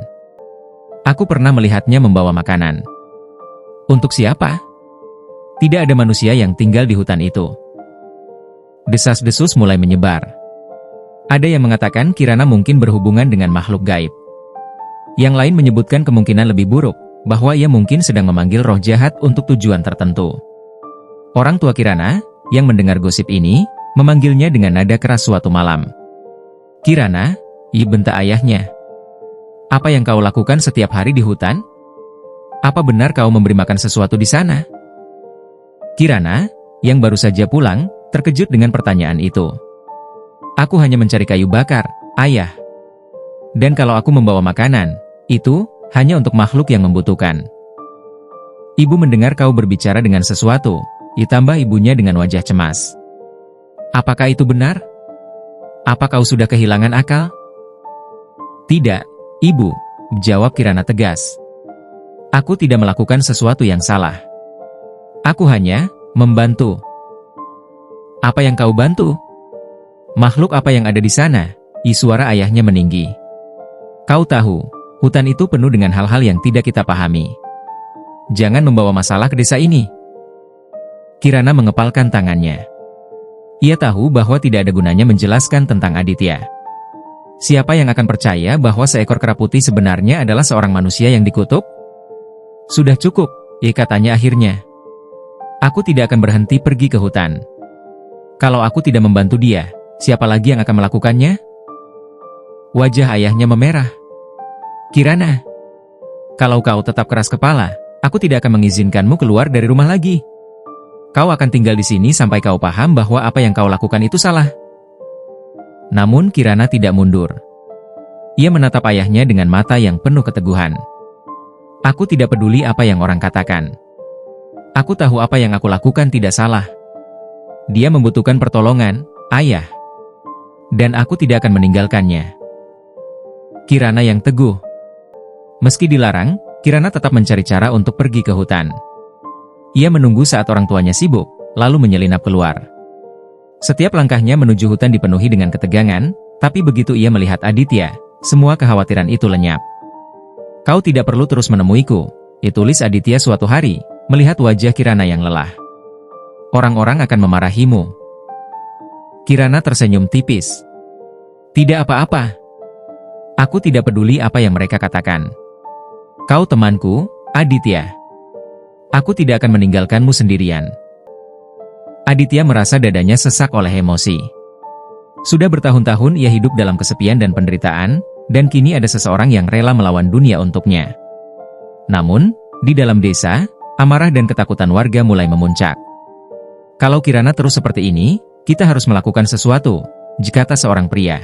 Aku pernah melihatnya membawa makanan. Untuk siapa? Tidak ada manusia yang tinggal di hutan itu. Desas-desus mulai menyebar. Ada yang mengatakan Kirana mungkin berhubungan dengan makhluk gaib. Yang lain menyebutkan kemungkinan lebih buruk, bahwa ia mungkin sedang memanggil roh jahat untuk tujuan tertentu. Orang tua Kirana, yang mendengar gosip ini, memanggilnya dengan nada keras suatu malam. Kirana, bentak ayahnya. Apa yang kau lakukan setiap hari di hutan? Apa benar kau memberi makan sesuatu di sana? Kirana, yang baru saja pulang, terkejut dengan pertanyaan itu. Aku hanya mencari kayu bakar, ayah. Dan kalau aku membawa makanan, itu hanya untuk makhluk yang membutuhkan. Ibu mendengar kau berbicara dengan sesuatu, ditambah ibunya dengan wajah cemas. Apakah itu benar? Apa kau sudah kehilangan akal? Tidak, ibu, jawab Kirana tegas. Aku tidak melakukan sesuatu yang salah. Aku hanya membantu. Apa yang kau bantu? Makhluk apa yang ada di sana? Suara ayahnya meninggi. Kau tahu, hutan itu penuh dengan hal-hal yang tidak kita pahami. Jangan membawa masalah ke desa ini. Kirana mengepalkan tangannya. Ia tahu bahwa tidak ada gunanya menjelaskan tentang Aditya. Siapa yang akan percaya bahwa seekor kera putih sebenarnya adalah seorang manusia yang dikutuk? Sudah cukup, katanya akhirnya. Aku tidak akan berhenti pergi ke hutan. Kalau aku tidak membantu dia, siapa lagi yang akan melakukannya? Wajah ayahnya memerah. Kirana, kalau kau tetap keras kepala, aku tidak akan mengizinkanmu keluar dari rumah lagi. Kau akan tinggal di sini sampai kau paham bahwa apa yang kau lakukan itu salah. Namun Kirana tidak mundur. Ia menatap ayahnya dengan mata yang penuh keteguhan. Aku tidak peduli apa yang orang katakan. Aku tahu apa yang aku lakukan tidak salah. Dia membutuhkan pertolongan, ayah. Dan aku tidak akan meninggalkannya. Kirana yang teguh. Meski dilarang, Kirana tetap mencari cara untuk pergi ke hutan. Ia menunggu saat orang tuanya sibuk, lalu menyelinap keluar. Setiap langkahnya menuju hutan dipenuhi dengan ketegangan, tapi begitu ia melihat Aditya, semua kekhawatiran itu lenyap. Kau tidak perlu terus menemuiku, tulis Aditya suatu hari, melihat wajah Kirana yang lelah. Orang-orang akan memarahimu. Kirana tersenyum tipis. Tidak apa-apa. Aku tidak peduli apa yang mereka katakan. Kau temanku, Aditya. Aku tidak akan meninggalkanmu sendirian. Aditya merasa dadanya sesak oleh emosi. Sudah bertahun-tahun ia hidup dalam kesepian dan penderitaan, dan kini ada seseorang yang rela melawan dunia untuknya. Namun, di dalam desa, amarah dan ketakutan warga mulai memuncak. Kalau Kirana terus seperti ini, kita harus melakukan sesuatu, kata seorang pria.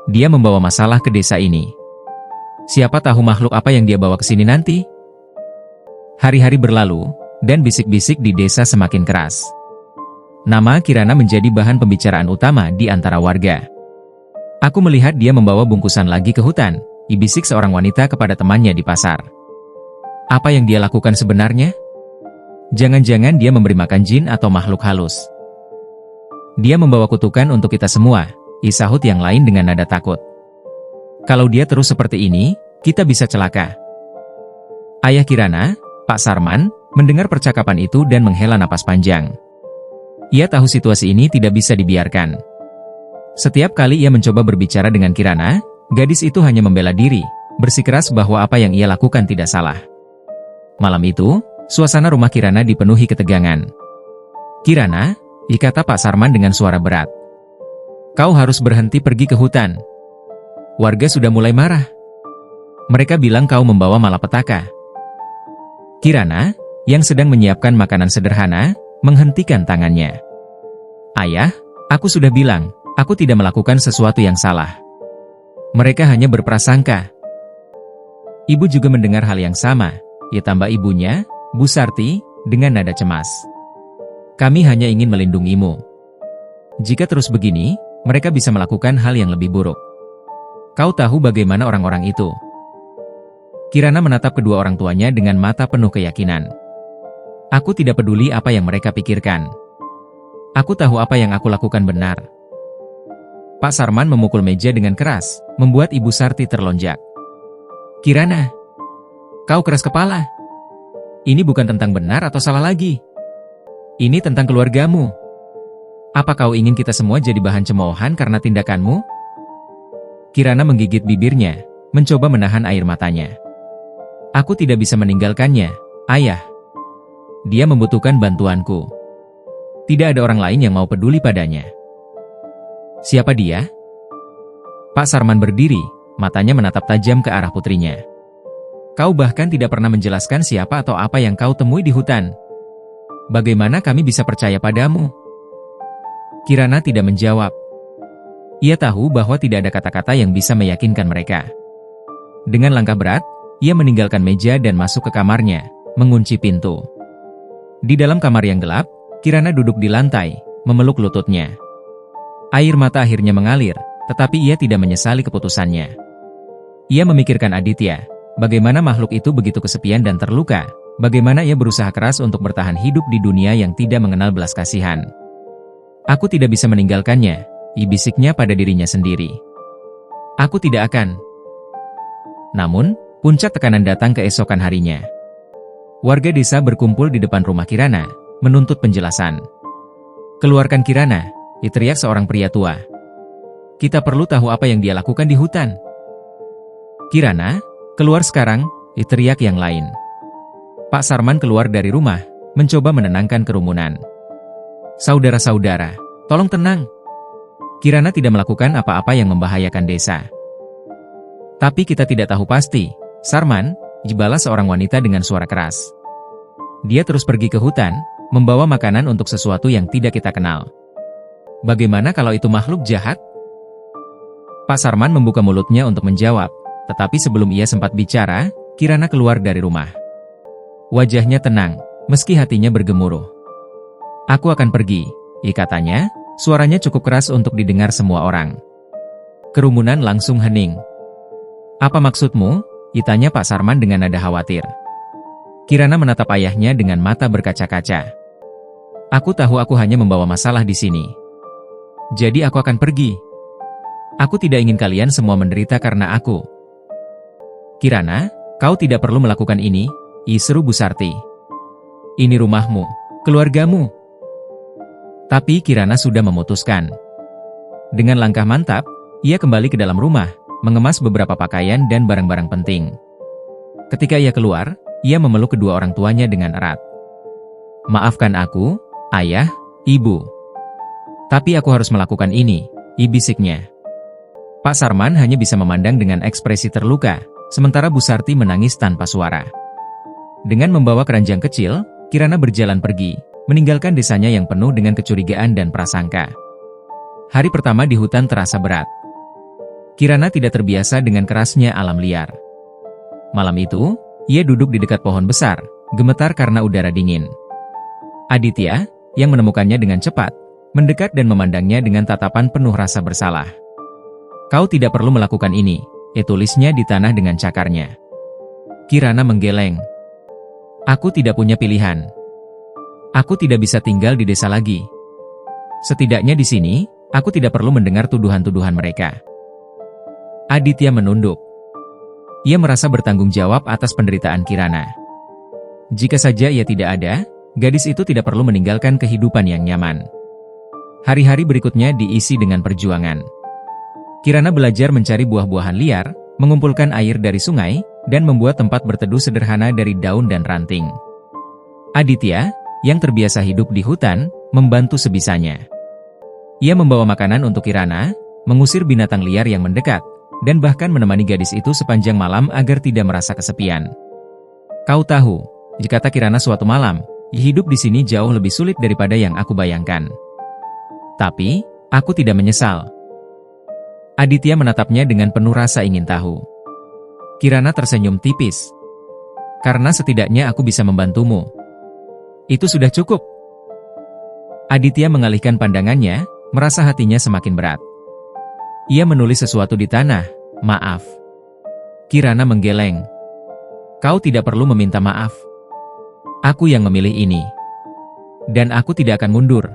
Dia membawa masalah ke desa ini. Siapa tahu makhluk apa yang dia bawa ke sini nanti? Hari-hari berlalu, dan bisik-bisik di desa semakin keras. Nama Kirana menjadi bahan pembicaraan utama di antara warga. Aku melihat dia membawa bungkusan lagi ke hutan, bisik seorang wanita kepada temannya di pasar. Apa yang dia lakukan sebenarnya? Jangan-jangan dia memberi makan jin atau makhluk halus. Dia membawa kutukan untuk kita semua, sahut yang lain dengan nada takut. Kalau dia terus seperti ini, kita bisa celaka. Ayah Kirana, Pak Sarman, mendengar percakapan itu dan menghela napas panjang. Ia tahu situasi ini tidak bisa dibiarkan. Setiap kali ia mencoba berbicara dengan Kirana, gadis itu hanya membela diri, bersikeras bahwa apa yang ia lakukan tidak salah. Malam itu, suasana rumah Kirana dipenuhi ketegangan. Kirana, kata Pak Sarman dengan suara berat. Kau harus berhenti pergi ke hutan. Warga sudah mulai marah. Mereka bilang kau membawa malapetaka. Kirana, yang sedang menyiapkan makanan sederhana, menghentikan tangannya. Ayah, aku sudah bilang, aku tidak melakukan sesuatu yang salah. Mereka hanya berprasangka. Ibu juga mendengar hal yang sama, tambah ibunya, Bu Sarti, dengan nada cemas. Kami hanya ingin melindungimu. Jika terus begini, mereka bisa melakukan hal yang lebih buruk. Kau tahu bagaimana orang-orang itu. Kirana menatap kedua orang tuanya dengan mata penuh keyakinan. Aku tidak peduli apa yang mereka pikirkan. Aku tahu apa yang aku lakukan benar. Pak Sarman memukul meja dengan keras, membuat Ibu Sarti terlonjak. Kirana, kau keras kepala. Ini bukan tentang benar atau salah lagi. Ini tentang keluargamu. Apa kau ingin kita semua jadi bahan cemoohan karena tindakanmu? Kirana menggigit bibirnya, mencoba menahan air matanya. Aku tidak bisa meninggalkannya, ayah. Dia membutuhkan bantuanku. Tidak ada orang lain yang mau peduli padanya. Siapa dia? Pak Sarman berdiri, matanya menatap tajam ke arah putrinya. Kau bahkan tidak pernah menjelaskan siapa atau apa yang kau temui di hutan. bagaimana kami bisa percaya padamu? Kirana tidak menjawab. Ia tahu bahwa tidak ada kata-kata yang bisa meyakinkan mereka. Dengan langkah berat, ia meninggalkan meja dan masuk ke kamarnya, mengunci pintu. Di dalam kamar yang gelap, Kirana duduk di lantai, memeluk lututnya. Air mata akhirnya mengalir, tetapi ia tidak menyesali keputusannya. Ia memikirkan Aditya, bagaimana makhluk itu begitu kesepian dan terluka, bagaimana ia berusaha keras untuk bertahan hidup di dunia yang tidak mengenal belas kasihan. Aku tidak bisa meninggalkannya, bisiknya pada dirinya sendiri. Aku tidak akan. Namun, puncak tekanan datang keesokan harinya. Warga desa berkumpul di depan rumah Kirana, menuntut penjelasan. Keluarkan Kirana, teriak seorang pria tua. Kita perlu tahu apa yang dia lakukan di hutan. Kirana, keluar sekarang, teriak yang lain. Pak Sarman keluar dari rumah, mencoba menenangkan kerumunan. Saudara-saudara, tolong tenang. Kirana tidak melakukan apa-apa yang membahayakan desa. Tapi kita tidak tahu pasti, Sarman, balas seorang wanita dengan suara keras. Dia terus pergi ke hutan, membawa makanan untuk sesuatu yang tidak kita kenal. Bagaimana kalau itu makhluk jahat? Pak Sarman membuka mulutnya untuk menjawab, tetapi sebelum ia sempat bicara, Kirana keluar dari rumah. Wajahnya tenang, meski hatinya bergemuruh. Aku akan pergi, katanya, suaranya cukup keras untuk didengar semua orang. Kerumunan langsung hening. Apa maksudmu? Tanya Pak Sarman dengan nada khawatir. Kirana menatap ayahnya dengan mata berkaca-kaca. Aku tahu aku hanya membawa masalah di sini. Jadi aku akan pergi. Aku tidak ingin kalian semua menderita karena aku. Kirana, kau tidak perlu melakukan ini, seru Bu Sarti. Ini rumahmu, keluargamu. Tapi Kirana sudah memutuskan. Dengan langkah mantap, ia kembali ke dalam rumah, mengemas beberapa pakaian dan barang-barang penting. Ketika ia keluar, ia memeluk kedua orang tuanya dengan erat. Maafkan aku, ayah, ibu. Tapi aku harus melakukan ini, bisiknya. Pak Sarman hanya bisa memandang dengan ekspresi terluka, sementara Bu Sarti menangis tanpa suara. Dengan membawa keranjang kecil, Kirana berjalan pergi, meninggalkan desanya yang penuh dengan kecurigaan dan prasangka. Hari pertama di hutan terasa berat. Kirana tidak terbiasa dengan kerasnya alam liar. Malam itu, ia duduk di dekat pohon besar, gemetar karena udara dingin. Aditya, yang menemukannya dengan cepat, mendekat dan memandangnya dengan tatapan penuh rasa bersalah. Kau tidak perlu melakukan ini, tulisnya di tanah dengan cakarnya. Kirana menggeleng. Aku tidak punya pilihan. Aku tidak bisa tinggal di desa lagi. Setidaknya di sini, aku tidak perlu mendengar tuduhan-tuduhan mereka. Aditya menunduk. Ia merasa bertanggung jawab atas penderitaan Kirana. Jika saja ia tidak ada, gadis itu tidak perlu meninggalkan kehidupan yang nyaman. Hari-hari berikutnya diisi dengan perjuangan. Kirana belajar mencari buah-buahan liar, mengumpulkan air dari sungai, dan membuat tempat berteduh sederhana dari daun dan ranting. Aditya, yang terbiasa hidup di hutan, membantu sebisanya. Ia membawa makanan untuk Kirana, mengusir binatang liar yang mendekat, dan bahkan menemani gadis itu sepanjang malam agar tidak merasa kesepian. Kau tahu, jika kata Kirana suatu malam, hidup di sini jauh lebih sulit daripada yang aku bayangkan. Tapi, aku tidak menyesal. Aditya menatapnya dengan penuh rasa ingin tahu. Kirana tersenyum tipis. Karena setidaknya aku bisa membantumu. Itu sudah cukup. Aditya mengalihkan pandangannya, merasa hatinya semakin berat. Ia menulis sesuatu di tanah, maaf. Kirana menggeleng. Kau tidak perlu meminta maaf. Aku yang memilih ini. Dan aku tidak akan mundur.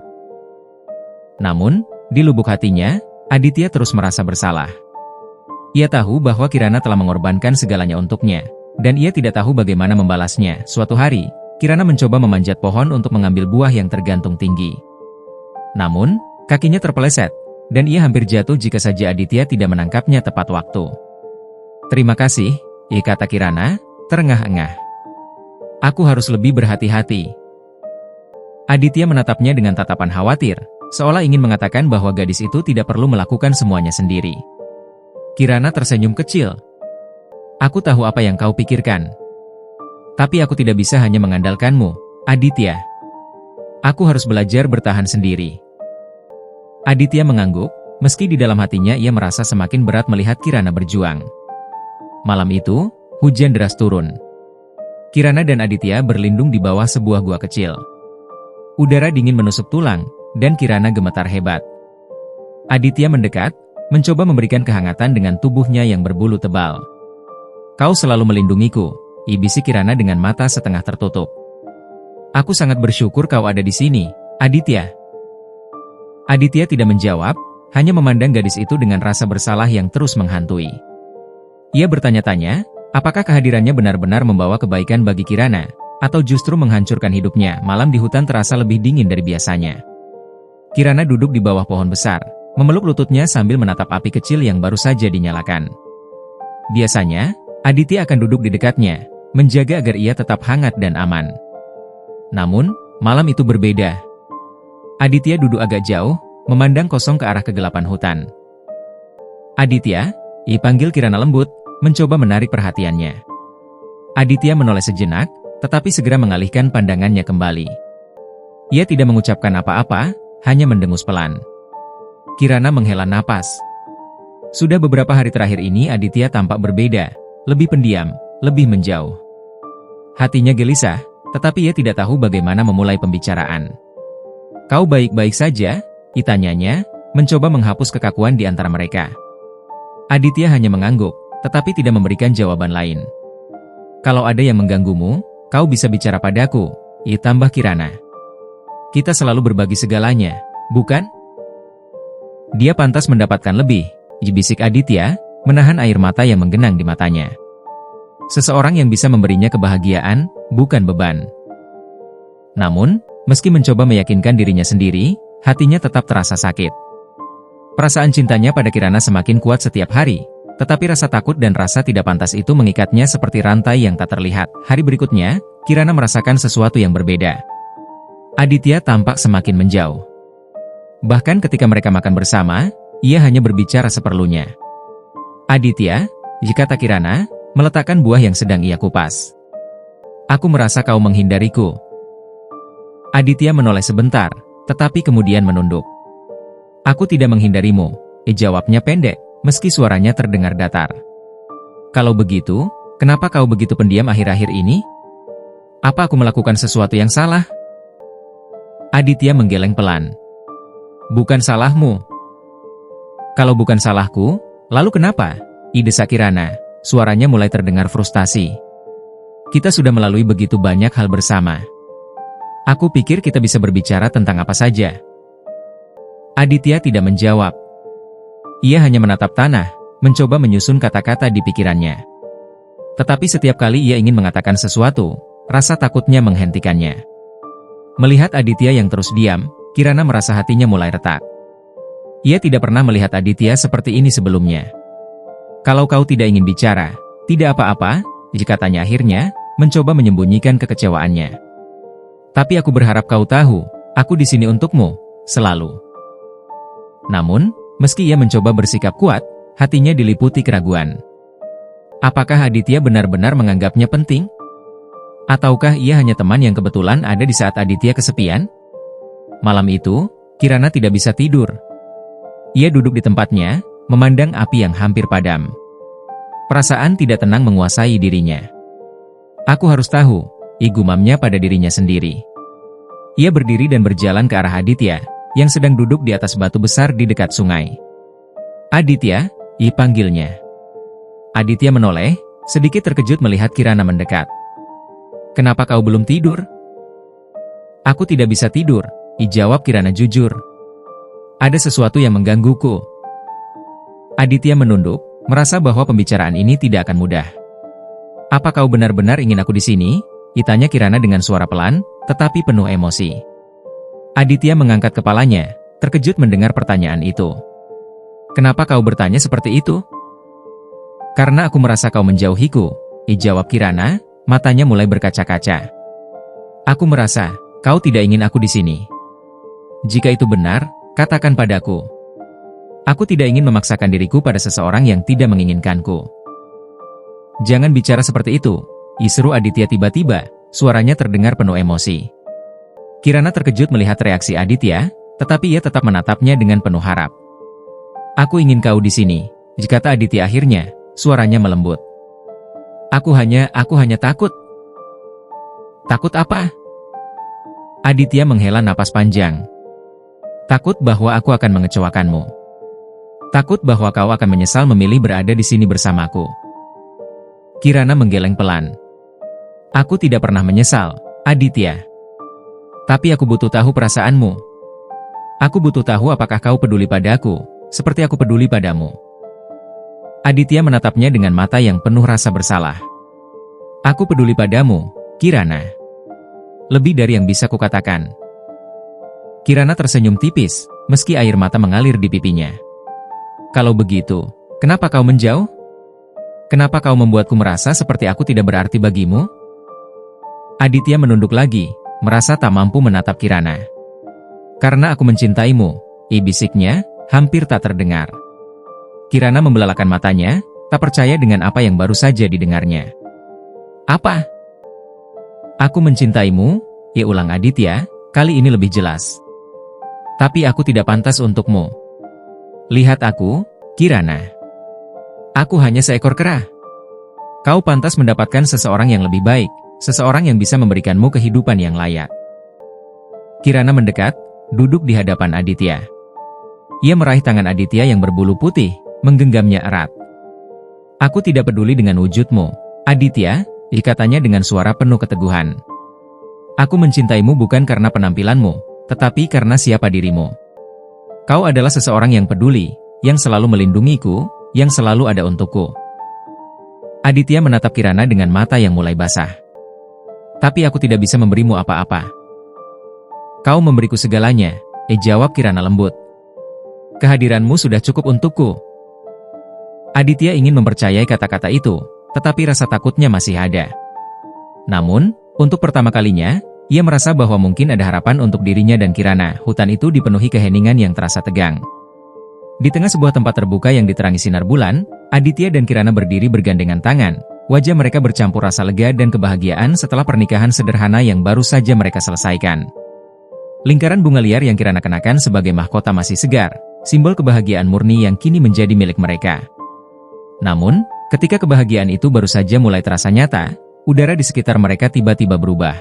Namun, di lubuk hatinya, Aditya terus merasa bersalah. Ia tahu bahwa Kirana telah mengorbankan segalanya untuknya, dan ia tidak tahu bagaimana membalasnya. Suatu hari, Kirana mencoba memanjat pohon untuk mengambil buah yang tergantung tinggi. Namun, kakinya terpeleset, dan ia hampir jatuh jika saja Aditya tidak menangkapnya tepat waktu. Terima kasih, kata Kirana, terengah-engah. Aku harus lebih berhati-hati. Aditya menatapnya dengan tatapan khawatir, seolah ingin mengatakan bahwa gadis itu tidak perlu melakukan semuanya sendiri. Kirana tersenyum kecil. Aku tahu apa yang kau pikirkan. Tapi aku tidak bisa hanya mengandalkanmu, Aditya. Aku harus belajar bertahan sendiri. Aditya mengangguk, meski di dalam hatinya ia merasa semakin berat melihat Kirana berjuang. Malam itu, hujan deras turun. Kirana dan Aditya berlindung di bawah sebuah gua kecil. Udara dingin menusuk tulang, dan Kirana gemetar hebat. Aditya mendekat, mencoba memberikan kehangatan dengan tubuhnya yang berbulu tebal. "Kau selalu melindungiku," bisik Kirana dengan mata setengah tertutup. "Aku sangat bersyukur kau ada di sini, Aditya." Aditya tidak menjawab, hanya memandang gadis itu dengan rasa bersalah yang terus menghantui. Ia bertanya-tanya, apakah kehadirannya benar-benar membawa kebaikan bagi Kirana, atau justru menghancurkan hidupnya. Malam di hutan terasa lebih dingin dari biasanya. Kirana duduk di bawah pohon besar, memeluk lututnya sambil menatap api kecil yang baru saja dinyalakan. Biasanya, Aditya akan duduk di dekatnya, menjaga agar ia tetap hangat dan aman. Namun, malam itu berbeda. Aditya duduk agak jauh, memandang kosong ke arah kegelapan hutan. "Aditya," panggil Kirana lembut, mencoba menarik perhatiannya. Aditya menoleh sejenak, tetapi segera mengalihkan pandangannya kembali. Ia tidak mengucapkan apa-apa, hanya mendengus pelan. Kirana menghela napas. Sudah beberapa hari terakhir ini Aditya tampak berbeda, lebih pendiam, lebih menjauh. Hatinya gelisah, tetapi ia tidak tahu bagaimana memulai pembicaraan. "Kau baik-baik saja?" tanyanya, mencoba menghapus kekakuan di antara mereka. Aditya hanya mengangguk, tetapi tidak memberikan jawaban lain. "Kalau ada yang mengganggumu, kau bisa bicara padaku," tambah Kirana. "Kita selalu berbagi segalanya, bukan? Dia pantas mendapatkan lebih," bisik Aditya, menahan air mata yang menggenang di matanya. Seseorang yang bisa memberinya kebahagiaan, bukan beban. Namun, meski mencoba meyakinkan dirinya sendiri, hatinya tetap terasa sakit. Perasaan cintanya pada Kirana semakin kuat setiap hari, tetapi rasa takut dan rasa tidak pantas itu mengikatnya seperti rantai yang tak terlihat. Hari berikutnya, Kirana merasakan sesuatu yang berbeda. Aditya tampak semakin menjauh. Bahkan ketika mereka makan bersama, ia hanya berbicara seperlunya. "Aditya," kata Kirana, meletakkan buah yang sedang ia kupas. "Aku merasa kau menghindariku." Aditya menoleh sebentar, tetapi kemudian menunduk. "Aku tidak menghindarimu," jawabnya pendek, meski suaranya terdengar datar. "Kalau begitu, kenapa kau begitu pendiam akhir-akhir ini? Apa aku melakukan sesuatu yang salah?" Aditya menggeleng pelan. "Bukan salahmu." "Kalau bukan salahku, lalu kenapa?" desak Kirana, suaranya mulai terdengar frustasi. "Kita sudah melalui begitu banyak hal bersama. Aku pikir kita bisa berbicara tentang apa saja." Aditya tidak menjawab. Ia hanya menatap tanah, mencoba menyusun kata-kata di pikirannya. Tetapi setiap kali ia ingin mengatakan sesuatu, rasa takutnya menghentikannya. Melihat Aditya yang terus diam, Kirana merasa hatinya mulai retak. Ia tidak pernah melihat Aditya seperti ini sebelumnya. "Kalau kau tidak ingin bicara, tidak apa-apa," katanya akhirnya, mencoba menyembunyikan kekecewaannya. "Tapi aku berharap kau tahu, aku di sini untukmu, selalu." Namun, meski ia mencoba bersikap kuat, hatinya diliputi keraguan. Apakah Aditya benar-benar menganggapnya penting? Ataukah ia hanya teman yang kebetulan ada di saat Aditya kesepian? Malam itu, Kirana tidak bisa tidur. Ia duduk di tempatnya, memandang api yang hampir padam. Perasaan tidak tenang menguasai dirinya. "Aku harus tahu," gumamnya pada dirinya sendiri. Ia berdiri dan berjalan ke arah Aditya, yang sedang duduk di atas batu besar di dekat sungai. "Aditya," panggilnya. Aditya menoleh, sedikit terkejut melihat Kirana mendekat. "Kenapa kau belum tidur?" "Aku tidak bisa tidur," jawab Kirana jujur. "Ada sesuatu yang menggangguku." Aditya menunduk, merasa bahwa pembicaraan ini tidak akan mudah. "Apa kau benar-benar ingin aku di sini?" tanya Kirana dengan suara pelan, tetapi penuh emosi. Aditya mengangkat kepalanya, terkejut mendengar pertanyaan itu. "Kenapa kau bertanya seperti itu?" "Karena aku merasa kau menjauhiku," jawab Kirana, matanya mulai berkaca-kaca. "Aku merasa, kau tidak ingin aku di sini. Jika itu benar, katakan padaku. Aku tidak ingin memaksakan diriku pada seseorang yang tidak menginginkanku." "Jangan bicara seperti itu," seru Aditya tiba-tiba, suaranya terdengar penuh emosi. Kirana terkejut melihat reaksi Aditya, tetapi ia tetap menatapnya dengan penuh harap. "Aku ingin kau di sini," kata Aditya akhirnya, suaranya melembut. Aku hanya takut." "Takut apa?" Aditya menghela napas panjang. "Takut bahwa aku akan mengecewakanmu. Takut bahwa kau akan menyesal memilih berada di sini bersamaku." Kirana menggeleng pelan. "Aku tidak pernah menyesal, Aditya. Tapi aku butuh tahu perasaanmu. Aku butuh tahu apakah kau peduli padaku, seperti aku peduli padamu." Aditya menatapnya dengan mata yang penuh rasa bersalah. "Aku peduli padamu, Kirana. Lebih dari yang bisa kukatakan." Kirana tersenyum tipis, meski air mata mengalir di pipinya. "Kalau begitu, kenapa kau menjauh? Kenapa kau membuatku merasa seperti aku tidak berarti bagimu?" Aditya menunduk lagi, merasa tak mampu menatap Kirana. "Karena aku mencintaimu," bisiknya, hampir tak terdengar. Kirana membelalakan matanya, tak percaya dengan apa yang baru saja didengarnya. "Apa?" "Aku mencintaimu," ulang Aditya, kali ini lebih jelas. "Tapi aku tidak pantas untukmu. Lihat aku, Kirana. Aku hanya seekor kera. Kau pantas mendapatkan seseorang yang lebih baik, seseorang yang bisa memberikanmu kehidupan yang layak." Kirana mendekat, duduk di hadapan Aditya. Ia meraih tangan Aditya yang berbulu putih, menggenggamnya erat. "Aku tidak peduli dengan wujudmu, Aditya," katanya dengan suara penuh keteguhan. "Aku mencintaimu bukan karena penampilanmu, tetapi karena siapa dirimu. Kau adalah seseorang yang peduli, yang selalu melindungiku, yang selalu ada untukku." Aditya menatap Kirana dengan mata yang mulai basah. "Tapi aku tidak bisa memberimu apa-apa." "Kau memberiku segalanya," jawab Kirana lembut. "Kehadiranmu sudah cukup untukku." Aditya ingin mempercayai kata-kata itu, tetapi rasa takutnya masih ada. Namun, untuk pertama kalinya, ia merasa bahwa mungkin ada harapan untuk dirinya dan Kirana. Hutan itu dipenuhi keheningan yang terasa tegang. Di tengah sebuah tempat terbuka yang diterangi sinar bulan, Aditya dan Kirana berdiri bergandengan tangan. Wajah mereka bercampur rasa lega dan kebahagiaan setelah pernikahan sederhana yang baru saja mereka selesaikan. Lingkaran bunga liar yang Kirana kenakan sebagai mahkota masih segar, simbol kebahagiaan murni yang kini menjadi milik mereka. Namun, ketika kebahagiaan itu baru saja mulai terasa nyata, udara di sekitar mereka tiba-tiba berubah.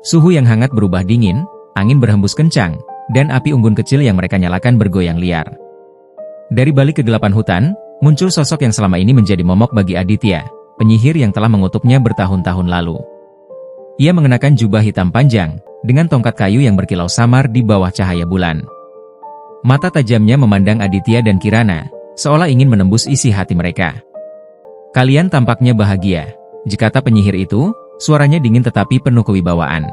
Suhu yang hangat berubah dingin, angin berhembus kencang, dan api unggun kecil yang mereka nyalakan bergoyang liar. Dari balik kegelapan hutan, muncul sosok yang selama ini menjadi momok bagi Aditya, penyihir yang telah mengutuknya bertahun-tahun lalu. Ia mengenakan jubah hitam panjang, dengan tongkat kayu yang berkilau samar di bawah cahaya bulan. Mata tajamnya memandang Aditya dan Kirana, seolah ingin menembus isi hati mereka. "Kalian tampaknya bahagia," kata penyihir itu, suaranya dingin tetapi penuh kewibawaan.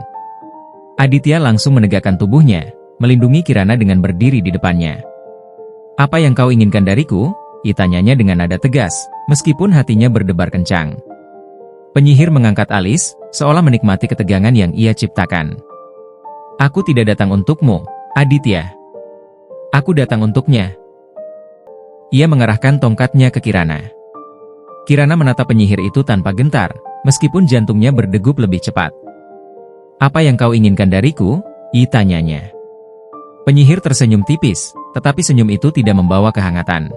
Aditya langsung menegakkan tubuhnya, melindungi Kirana dengan berdiri di depannya. "Apa yang kau inginkan dariku?" tanyanya dengan nada tegas, meskipun hatinya berdebar kencang. Penyihir mengangkat alis, seolah menikmati ketegangan yang ia ciptakan. "Aku tidak datang untukmu, Aditya. Aku datang untuknya." Ia mengarahkan tongkatnya ke Kirana. Kirana menatap penyihir itu tanpa gentar, meskipun jantungnya berdegup lebih cepat. "Apa yang kau inginkan dariku?" tanyanya. Penyihir tersenyum tipis, tetapi senyum itu tidak membawa kehangatan.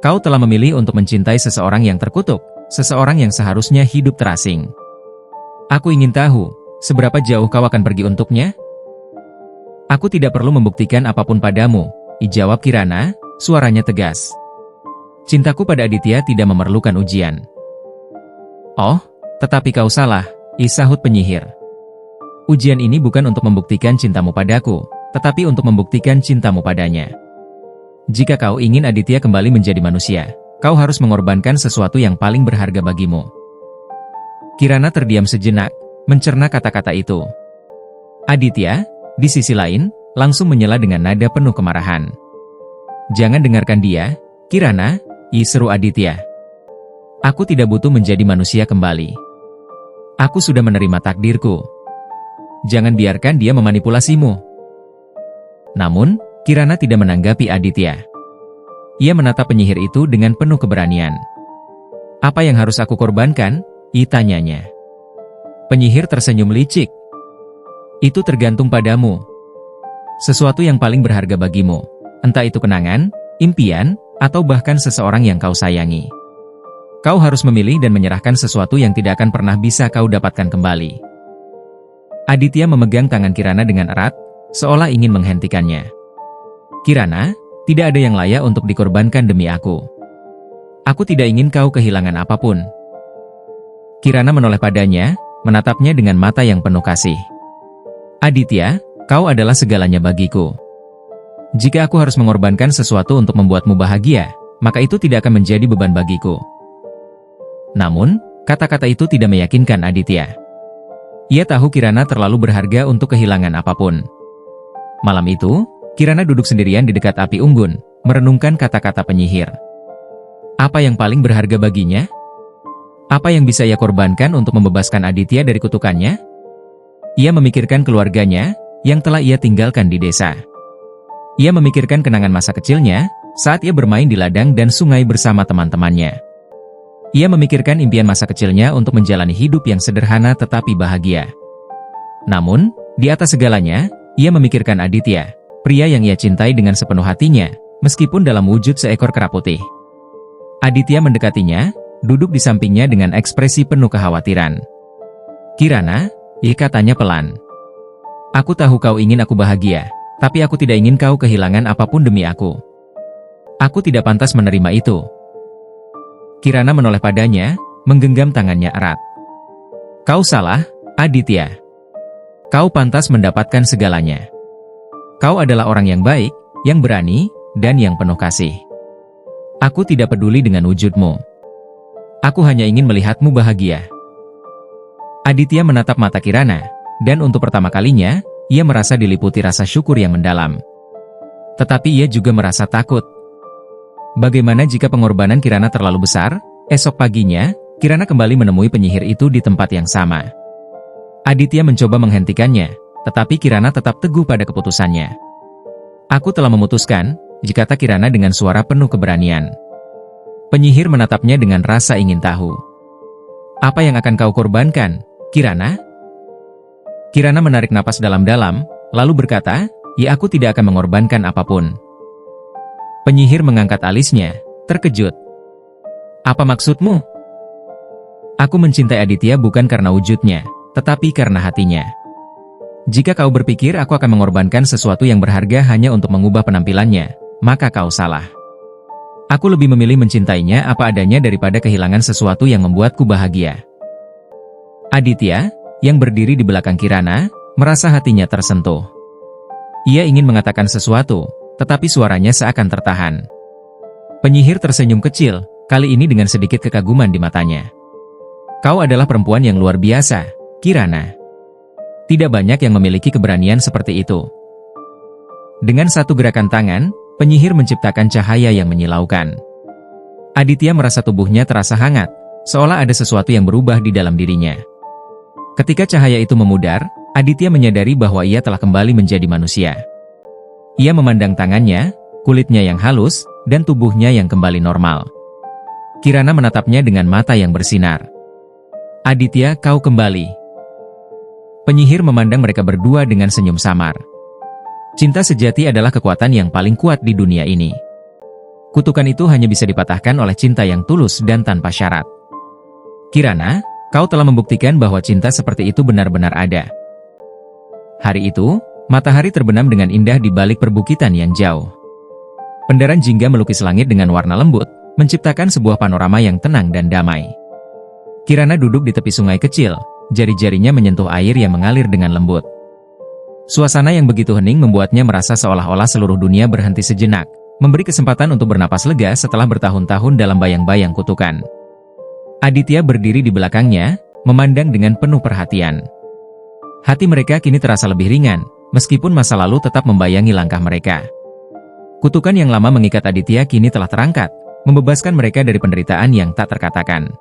"Kau telah memilih untuk mencintai seseorang yang terkutuk, seseorang yang seharusnya hidup terasing. Aku ingin tahu, seberapa jauh kau akan pergi untuknya?" "Aku tidak perlu membuktikan apapun padamu," jawab Kirana, suaranya tegas. "Cintaku pada Aditya tidak memerlukan ujian." "Oh, tetapi kau salah," sahut penyihir. "Ujian ini bukan untuk membuktikan cintamu padaku, tetapi untuk membuktikan cintamu padanya. Jika kau ingin Aditya kembali menjadi manusia, kau harus mengorbankan sesuatu yang paling berharga bagimu." Kirana terdiam sejenak, mencerna kata-kata itu. Aditya, di sisi lain, langsung menyela dengan nada penuh kemarahan. "Jangan dengarkan dia, Kirana," seru Aditya. "Aku tidak butuh menjadi manusia kembali. Aku sudah menerima takdirku. Jangan biarkan dia memanipulasimu." Namun, Kirana tidak menanggapi Aditya. Ia menatap penyihir itu dengan penuh keberanian. "Apa yang harus aku korbankan?" tanyanya. Penyihir tersenyum licik. Itu tergantung padamu. Sesuatu yang paling berharga bagimu, entah itu kenangan, impian, atau bahkan seseorang yang kau sayangi. Kau harus memilih dan menyerahkan sesuatu yang tidak akan pernah bisa kau dapatkan kembali. Aditya memegang tangan Kirana dengan erat, seolah ingin menghentikannya. Kirana, tidak ada yang layak untuk dikorbankan demi aku. Aku tidak ingin kau kehilangan apapun. Kirana menoleh padanya, menatapnya dengan mata yang penuh kasih. Aditya, kau adalah segalanya bagiku. Jika aku harus mengorbankan sesuatu untuk membuatmu bahagia, maka itu tidak akan menjadi beban bagiku. Namun, kata-kata itu tidak meyakinkan Aditya. Ia tahu Kirana terlalu berharga untuk kehilangan apapun. Malam itu, Kirana duduk sendirian di dekat api unggun, merenungkan kata-kata penyihir. Apa yang paling berharga baginya? Apa yang bisa ia korbankan untuk membebaskan Aditya dari kutukannya? Ia memikirkan keluarganya, yang telah ia tinggalkan di desa. Ia memikirkan kenangan masa kecilnya, saat ia bermain di ladang dan sungai bersama teman-temannya. Ia memikirkan impian masa kecilnya untuk menjalani hidup yang sederhana tetapi bahagia. Namun, di atas segalanya, ia memikirkan Aditya, pria yang ia cintai dengan sepenuh hatinya, meskipun dalam wujud seekor kera putih. Aditya mendekatinya, duduk di sampingnya dengan ekspresi penuh kekhawatiran. Kirana, katanya pelan. Aku tahu kau ingin aku bahagia, tapi aku tidak ingin kau kehilangan apapun demi aku. Aku tidak pantas menerima itu. Kirana menoleh padanya, menggenggam tangannya erat. Kau salah, Aditya. Kau pantas mendapatkan segalanya. Kau adalah orang yang baik, yang berani, dan yang penuh kasih. Aku tidak peduli dengan wujudmu. Aku hanya ingin melihatmu bahagia. Aditya menatap mata Kirana, dan untuk pertama kalinya, ia merasa diliputi rasa syukur yang mendalam. Tetapi ia juga merasa takut. Bagaimana jika pengorbanan Kirana terlalu besar? Esok paginya, Kirana kembali menemui penyihir itu di tempat yang sama. Aditya mencoba menghentikannya, tetapi Kirana tetap teguh pada keputusannya. Aku telah memutuskan, kata Kirana dengan suara penuh keberanian. Penyihir menatapnya dengan rasa ingin tahu. Apa yang akan kau korbankan, Kirana? Kirana menarik napas dalam-dalam, lalu berkata, aku tidak akan mengorbankan apapun. Penyihir mengangkat alisnya, terkejut. Apa maksudmu? Aku mencintai Aditya bukan karena wujudnya, tetapi karena hatinya. Jika kau berpikir aku akan mengorbankan sesuatu yang berharga hanya untuk mengubah penampilannya, maka kau salah. Aku lebih memilih mencintainya apa adanya daripada kehilangan sesuatu yang membuatku bahagia. Aditya, yang berdiri di belakang Kirana, merasa hatinya tersentuh. Ia ingin mengatakan sesuatu, tetapi suaranya seakan tertahan. Penyihir tersenyum kecil, kali ini dengan sedikit kekaguman di matanya. Kau adalah perempuan yang luar biasa, Kirana. Tidak banyak yang memiliki keberanian seperti itu. Dengan satu gerakan tangan, penyihir menciptakan cahaya yang menyilaukan. Aditya merasa tubuhnya terasa hangat, seolah ada sesuatu yang berubah di dalam dirinya. Ketika cahaya itu memudar, Aditya menyadari bahwa ia telah kembali menjadi manusia. Ia memandang tangannya, kulitnya yang halus, dan tubuhnya yang kembali normal. Kirana menatapnya dengan mata yang bersinar. Aditya, kau kembali. Penyihir memandang mereka berdua dengan senyum samar. Cinta sejati adalah kekuatan yang paling kuat di dunia ini. Kutukan itu hanya bisa dipatahkan oleh cinta yang tulus dan tanpa syarat. Kirana, kau telah membuktikan bahwa cinta seperti itu benar-benar ada. Hari itu, matahari terbenam dengan indah di balik perbukitan yang jauh. Pendaran jingga melukis langit dengan warna lembut, menciptakan sebuah panorama yang tenang dan damai. Kirana duduk di tepi sungai kecil, jari-jarinya menyentuh air yang mengalir dengan lembut. Suasana yang begitu hening membuatnya merasa seolah-olah seluruh dunia berhenti sejenak, memberi kesempatan untuk bernapas lega setelah bertahun-tahun dalam bayang-bayang kutukan. Aditya berdiri di belakangnya, memandang dengan penuh perhatian. Hati mereka kini terasa lebih ringan, meskipun masa lalu tetap membayangi langkah mereka. Kutukan yang lama mengikat Aditya kini telah terangkat, membebaskan mereka dari penderitaan yang tak terkatakan.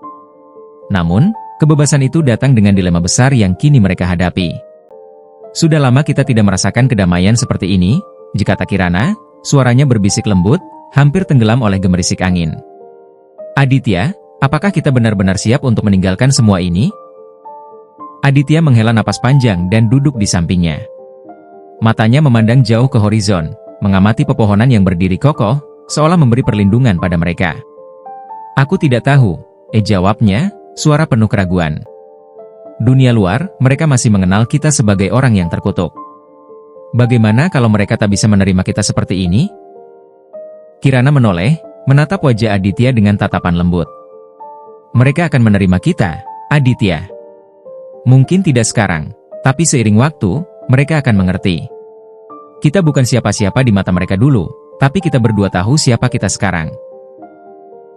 Namun, kebebasan itu datang dengan dilema besar yang kini mereka hadapi. Sudah lama kita tidak merasakan kedamaian seperti ini, kata Kirana, suaranya berbisik lembut, hampir tenggelam oleh gemerisik angin. Aditya, apakah kita benar-benar siap untuk meninggalkan semua ini? Aditya menghela napas panjang dan duduk di sampingnya. Matanya memandang jauh ke horizon, mengamati pepohonan yang berdiri kokoh, seolah memberi perlindungan pada mereka. Aku tidak tahu, jawabnya, suara penuh keraguan. Dunia luar, mereka masih mengenal kita sebagai orang yang terkutuk. Bagaimana kalau mereka tak bisa menerima kita seperti ini? Kirana menoleh, menatap wajah Aditya dengan tatapan lembut. Mereka akan menerima kita, Aditya. Mungkin tidak sekarang, tapi seiring waktu, mereka akan mengerti. Kita bukan siapa-siapa di mata mereka dulu, tapi kita berdua tahu siapa kita sekarang.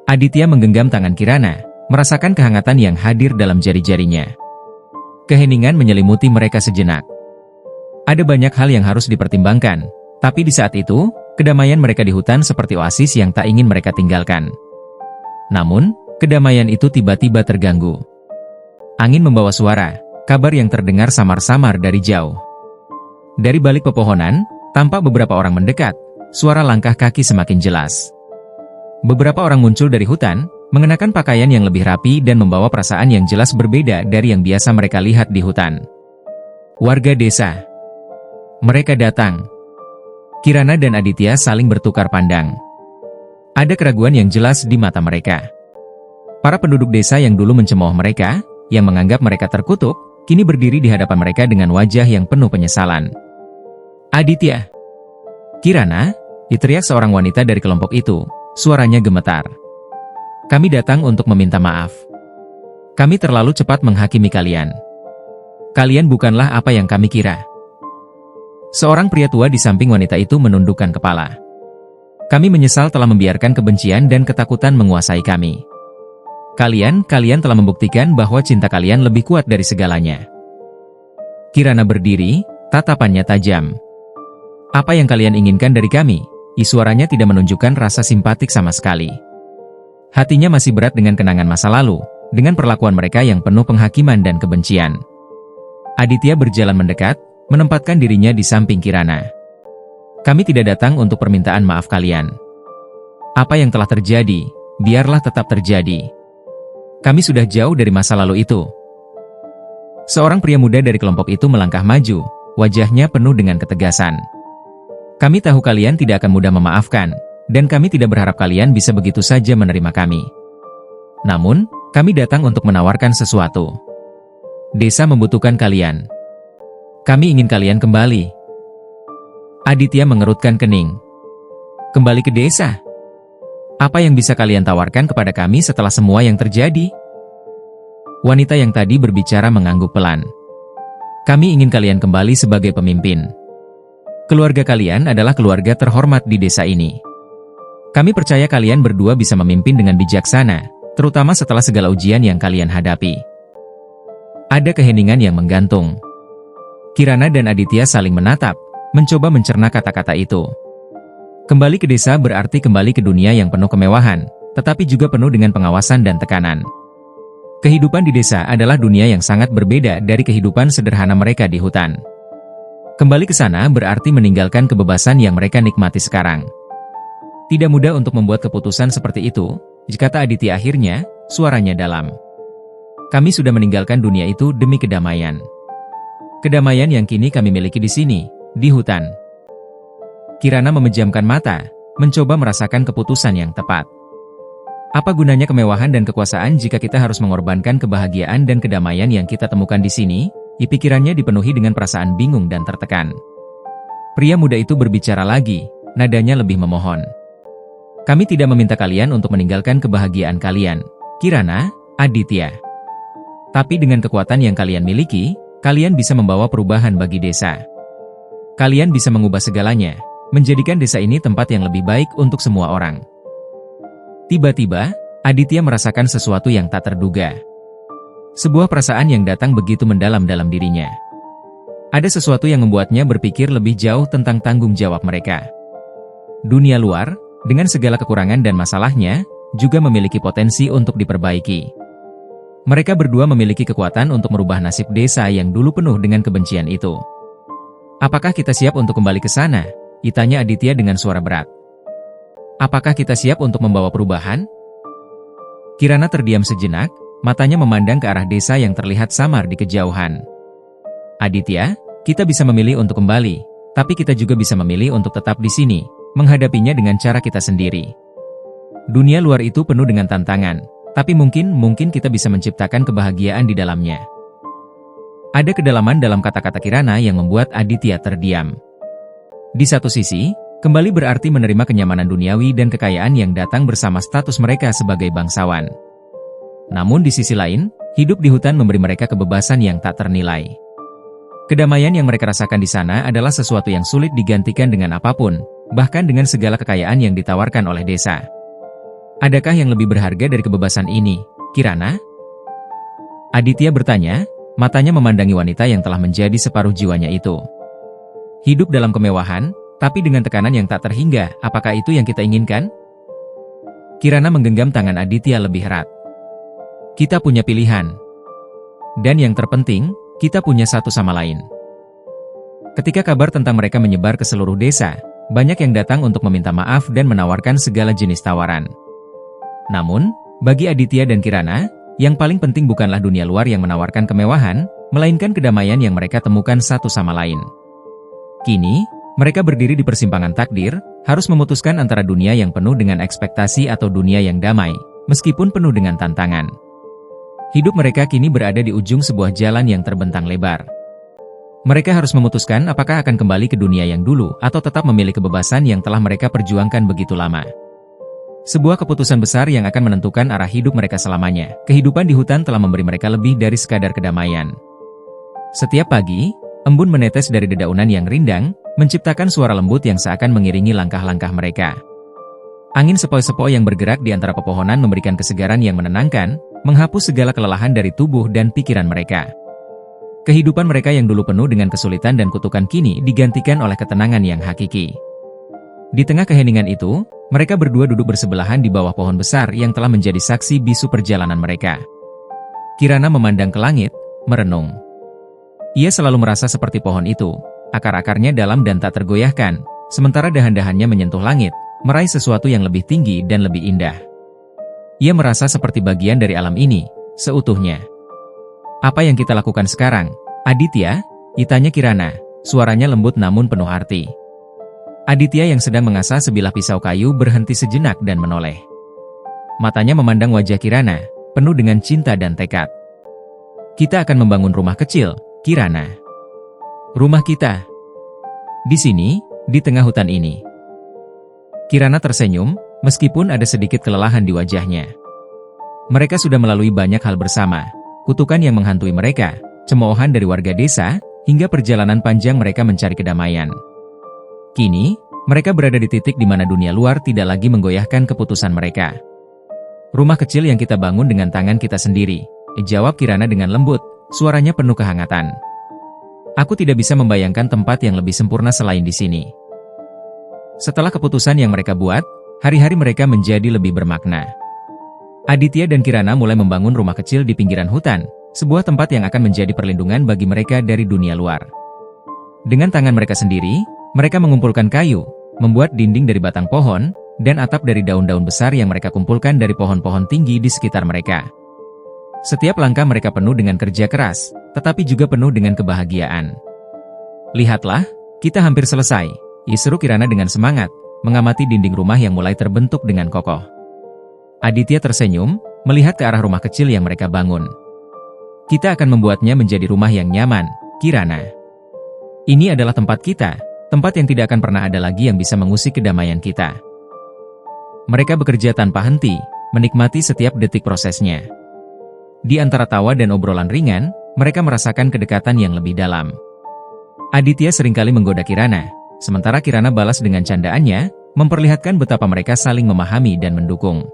Aditya menggenggam tangan Kirana, merasakan kehangatan yang hadir dalam jari-jarinya. Keheningan menyelimuti mereka sejenak. Ada banyak hal yang harus dipertimbangkan, tapi di saat itu, kedamaian mereka di hutan seperti oasis yang tak ingin mereka tinggalkan. Namun, kedamaian itu tiba-tiba terganggu. Angin membawa suara, kabar yang terdengar samar-samar dari jauh. Dari balik pepohonan, tampak beberapa orang mendekat, suara langkah kaki semakin jelas. Beberapa orang muncul dari hutan, mengenakan pakaian yang lebih rapi dan membawa perasaan yang jelas berbeda dari yang biasa mereka lihat di hutan. Warga desa. Mereka datang. Kirana dan Aditya saling bertukar pandang. Ada keraguan yang jelas di mata mereka. Para penduduk desa yang dulu mencemooh mereka, yang menganggap mereka terkutuk, kini berdiri di hadapan mereka dengan wajah yang penuh penyesalan. Aditya. Kirana, diteriak seorang wanita dari kelompok itu, suaranya gemetar. Kami datang untuk meminta maaf. Kami terlalu cepat menghakimi kalian. Kalian bukanlah apa yang kami kira. Seorang pria tua di samping wanita itu menundukkan kepala. Kami menyesal telah membiarkan kebencian dan ketakutan menguasai kami. Kalian telah membuktikan bahwa cinta kalian lebih kuat dari segalanya. Kirana berdiri, tatapannya tajam. Apa yang kalian inginkan dari kami? Suaranya tidak menunjukkan rasa simpatik sama sekali. Hatinya masih berat dengan kenangan masa lalu, dengan perlakuan mereka yang penuh penghakiman dan kebencian. Aditya berjalan mendekat, menempatkan dirinya di samping Kirana. Kami tidak datang untuk permintaan maaf kalian. Apa yang telah terjadi, biarlah tetap terjadi. Kami sudah jauh dari masa lalu itu. Seorang pria muda dari kelompok itu melangkah maju, wajahnya penuh dengan ketegasan. Kami tahu kalian tidak akan mudah memaafkan, dan kami tidak berharap kalian bisa begitu saja menerima kami. Namun, kami datang untuk menawarkan sesuatu. Desa membutuhkan kalian. Kami ingin kalian kembali. Aditya mengerutkan kening. Kembali ke desa? Apa yang bisa kalian tawarkan kepada kami setelah semua yang terjadi? Wanita yang tadi berbicara mengangguk pelan. Kami ingin kalian kembali sebagai pemimpin. Keluarga kalian adalah keluarga terhormat di desa ini. Kami percaya kalian berdua bisa memimpin dengan bijaksana, terutama setelah segala ujian yang kalian hadapi. Ada keheningan yang menggantung. Kirana dan Aditya saling menatap, mencoba mencerna kata-kata itu. Kembali ke desa berarti kembali ke dunia yang penuh kemewahan, tetapi juga penuh dengan pengawasan dan tekanan. Kehidupan di desa adalah dunia yang sangat berbeda dari kehidupan sederhana mereka di hutan. Kembali ke sana berarti meninggalkan kebebasan yang mereka nikmati sekarang. Tidak mudah untuk membuat keputusan seperti itu, kata Aditya akhirnya, suaranya dalam. Kami sudah meninggalkan dunia itu demi kedamaian. Kedamaian yang kini kami miliki di sini, di hutan. Kirana memejamkan mata, mencoba merasakan keputusan yang tepat. Apa gunanya kemewahan dan kekuasaan jika kita harus mengorbankan kebahagiaan dan kedamaian yang kita temukan di sini? Pikirannya dipenuhi dengan perasaan bingung dan tertekan. Pria muda itu berbicara lagi, nadanya lebih memohon. Kami tidak meminta kalian untuk meninggalkan kebahagiaan kalian, Kirana, Aditya. Tapi dengan kekuatan yang kalian miliki, kalian bisa membawa perubahan bagi desa. Kalian bisa mengubah segalanya, menjadikan desa ini tempat yang lebih baik untuk semua orang. Tiba-tiba, Aditya merasakan sesuatu yang tak terduga. Sebuah perasaan yang datang begitu mendalam dalam dirinya. Ada sesuatu yang membuatnya berpikir lebih jauh tentang tanggung jawab mereka. Dunia luar, dengan segala kekurangan dan masalahnya, juga memiliki potensi untuk diperbaiki. Mereka berdua memiliki kekuatan untuk merubah nasib desa yang dulu penuh dengan kebencian itu. Apakah kita siap untuk kembali ke sana? Tanya Aditya dengan suara berat. Apakah kita siap untuk membawa perubahan? Kirana terdiam sejenak, matanya memandang ke arah desa yang terlihat samar di kejauhan. Aditya, kita bisa memilih untuk kembali, tapi kita juga bisa memilih untuk tetap di sini, menghadapinya dengan cara kita sendiri. Dunia luar itu penuh dengan tantangan, tapi mungkin kita bisa menciptakan kebahagiaan di dalamnya. Ada kedalaman dalam kata-kata Kirana yang membuat Aditya terdiam. Di satu sisi, kembali berarti menerima kenyamanan duniawi dan kekayaan yang datang bersama status mereka sebagai bangsawan. Namun di sisi lain, hidup di hutan memberi mereka kebebasan yang tak ternilai. Kedamaian yang mereka rasakan di sana adalah sesuatu yang sulit digantikan dengan apapun, bahkan dengan segala kekayaan yang ditawarkan oleh desa. Adakah yang lebih berharga dari kebebasan ini, Kirana? Aditya bertanya, matanya memandangi wanita yang telah menjadi separuh jiwanya itu. Hidup dalam kemewahan, tapi dengan tekanan yang tak terhingga, apakah itu yang kita inginkan? Kirana menggenggam tangan Aditya lebih erat. Kita punya pilihan. Dan yang terpenting, kita punya satu sama lain. Ketika kabar tentang mereka menyebar ke seluruh desa, banyak yang datang untuk meminta maaf dan menawarkan segala jenis tawaran. Namun, bagi Aditya dan Kirana, yang paling penting bukanlah dunia luar yang menawarkan kemewahan, melainkan kedamaian yang mereka temukan satu sama lain. Kini, mereka berdiri di persimpangan takdir, harus memutuskan antara dunia yang penuh dengan ekspektasi atau dunia yang damai, meskipun penuh dengan tantangan. Hidup mereka kini berada di ujung sebuah jalan yang terbentang lebar. Mereka harus memutuskan apakah akan kembali ke dunia yang dulu atau tetap memilih kebebasan yang telah mereka perjuangkan begitu lama. Sebuah keputusan besar yang akan menentukan arah hidup mereka selamanya. Kehidupan di hutan telah memberi mereka lebih dari sekadar kedamaian. Setiap pagi, embun menetes dari dedaunan yang rindang, menciptakan suara lembut yang seakan mengiringi langkah-langkah mereka. Angin sepoi-sepoi yang bergerak di antara pepohonan memberikan kesegaran yang menenangkan, menghapus segala kelelahan dari tubuh dan pikiran mereka. Kehidupan mereka yang dulu penuh dengan kesulitan dan kutukan kini digantikan oleh ketenangan yang hakiki. Di tengah keheningan itu, mereka berdua duduk bersebelahan di bawah pohon besar yang telah menjadi saksi bisu perjalanan mereka. Kirana memandang ke langit, merenung. Ia selalu merasa seperti pohon itu, akar-akarnya dalam dan tak tergoyahkan, sementara dahan-dahannya menyentuh langit, meraih sesuatu yang lebih tinggi dan lebih indah. Ia merasa seperti bagian dari alam ini, seutuhnya. Apa yang kita lakukan sekarang, Aditya? Tanya Kirana, suaranya lembut namun penuh arti. Aditya yang sedang mengasah sebilah pisau kayu berhenti sejenak dan menoleh. Matanya memandang wajah Kirana, penuh dengan cinta dan tekad. Kita akan membangun rumah kecil, Kirana. Rumah kita. Di sini, di tengah hutan ini. Kirana tersenyum, meskipun ada sedikit kelelahan di wajahnya. Mereka sudah melalui banyak hal bersama, kutukan yang menghantui mereka, cemoohan dari warga desa, hingga perjalanan panjang mereka mencari kedamaian. Kini, mereka berada di titik di mana dunia luar tidak lagi menggoyahkan keputusan mereka. Rumah kecil yang kita bangun dengan tangan kita sendiri, jawab Kirana dengan lembut, suaranya penuh kehangatan. Aku tidak bisa membayangkan tempat yang lebih sempurna selain di sini. Setelah keputusan yang mereka buat, hari-hari mereka menjadi lebih bermakna. Aditya dan Kirana mulai membangun rumah kecil di pinggiran hutan, sebuah tempat yang akan menjadi perlindungan bagi mereka dari dunia luar. Dengan tangan mereka sendiri, mereka mengumpulkan kayu, membuat dinding dari batang pohon, dan atap dari daun-daun besar yang mereka kumpulkan dari pohon-pohon tinggi di sekitar mereka. Setiap langkah mereka penuh dengan kerja keras, tetapi juga penuh dengan kebahagiaan. Lihatlah, kita hampir selesai, seru Kirana dengan semangat, mengamati dinding rumah yang mulai terbentuk dengan kokoh. Aditya tersenyum, melihat ke arah rumah kecil yang mereka bangun. Kita akan membuatnya menjadi rumah yang nyaman, Kirana. Ini adalah tempat kita, tempat yang tidak akan pernah ada lagi yang bisa mengusik kedamaian kita. Mereka bekerja tanpa henti, menikmati setiap detik prosesnya. Di antara tawa dan obrolan ringan, mereka merasakan kedekatan yang lebih dalam. Aditya seringkali menggoda Kirana, sementara Kirana balas dengan candaannya, memperlihatkan betapa mereka saling memahami dan mendukung.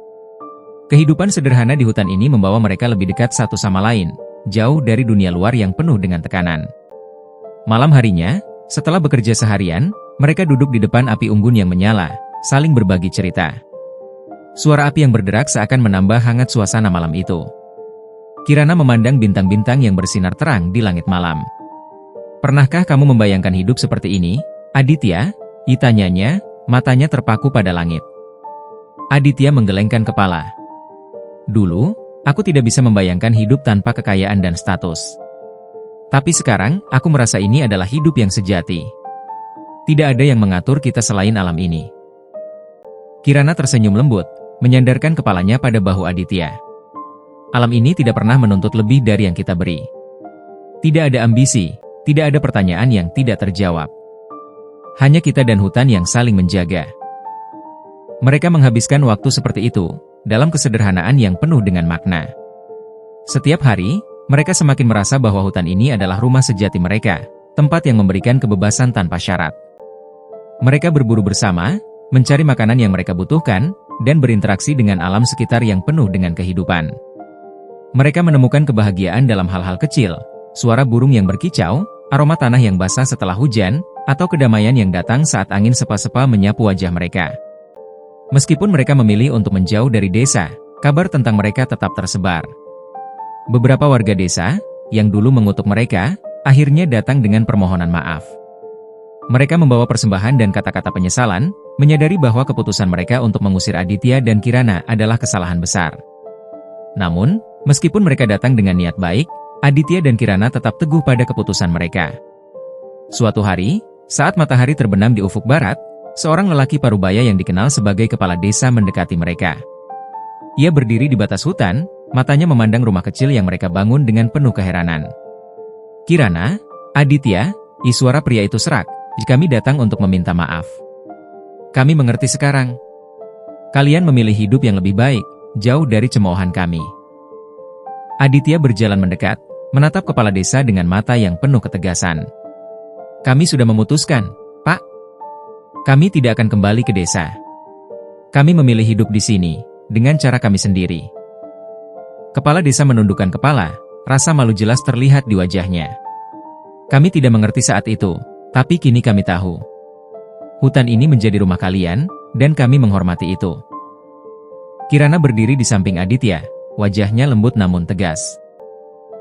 Kehidupan sederhana di hutan ini membawa mereka lebih dekat satu sama lain, jauh dari dunia luar yang penuh dengan tekanan. Malam harinya, setelah bekerja seharian, mereka duduk di depan api unggun yang menyala, saling berbagi cerita. Suara api yang berderak seakan menambah hangat suasana malam itu. Kirana memandang bintang-bintang yang bersinar terang di langit malam. Pernahkah kamu membayangkan hidup seperti ini, Aditya? Tanyanya, matanya terpaku pada langit. Aditya menggelengkan kepala. Dulu, Aku tidak bisa membayangkan hidup tanpa kekayaan dan status. Tapi sekarang, aku merasa ini adalah hidup yang sejati. Tidak ada yang mengatur kita selain alam ini. Kirana tersenyum lembut, menyandarkan kepalanya pada bahu Aditya. Alam ini tidak pernah menuntut lebih dari yang kita beri. Tidak ada ambisi, tidak ada pertanyaan yang tidak terjawab. Hanya kita dan hutan yang saling menjaga. Mereka menghabiskan waktu seperti itu, dalam kesederhanaan yang penuh dengan makna. Setiap hari, mereka semakin merasa bahwa hutan ini adalah rumah sejati mereka, tempat yang memberikan kebebasan tanpa syarat. Mereka berburu bersama, mencari makanan yang mereka butuhkan, dan berinteraksi dengan alam sekitar yang penuh dengan kehidupan. Mereka menemukan kebahagiaan dalam hal-hal kecil, suara burung yang berkicau, aroma tanah yang basah setelah hujan, atau kedamaian yang datang saat angin sepa-sepa menyapu wajah mereka. Meskipun mereka memilih untuk menjauh dari desa, kabar tentang mereka tetap tersebar. Beberapa warga desa, yang dulu mengutuk mereka, akhirnya datang dengan permohonan maaf. Mereka membawa persembahan dan kata-kata penyesalan, menyadari bahwa keputusan mereka untuk mengusir Aditya dan Kirana adalah kesalahan besar. Namun, meskipun mereka datang dengan niat baik, Aditya dan Kirana tetap teguh pada keputusan mereka. Suatu hari, saat matahari terbenam di ufuk barat, seorang lelaki parubaya yang dikenal sebagai kepala desa mendekati mereka. Ia berdiri di batas hutan, matanya memandang rumah kecil yang mereka bangun dengan penuh keheranan. Kirana, Aditya, suara pria itu serak, kami datang untuk meminta maaf. Kami mengerti sekarang. Kalian memilih hidup yang lebih baik, jauh dari cemoohan kami. Aditya berjalan mendekat, menatap kepala desa dengan mata yang penuh ketegasan. Kami sudah memutuskan, Pak. Kami tidak akan kembali ke desa. Kami memilih hidup di sini, dengan cara kami sendiri. Kepala desa menundukkan kepala, rasa malu jelas terlihat di wajahnya. Kami tidak mengerti saat itu, tapi kini kami tahu. Hutan ini menjadi rumah kalian, dan kami menghormati itu. Kirana berdiri di samping Aditya, wajahnya lembut namun tegas.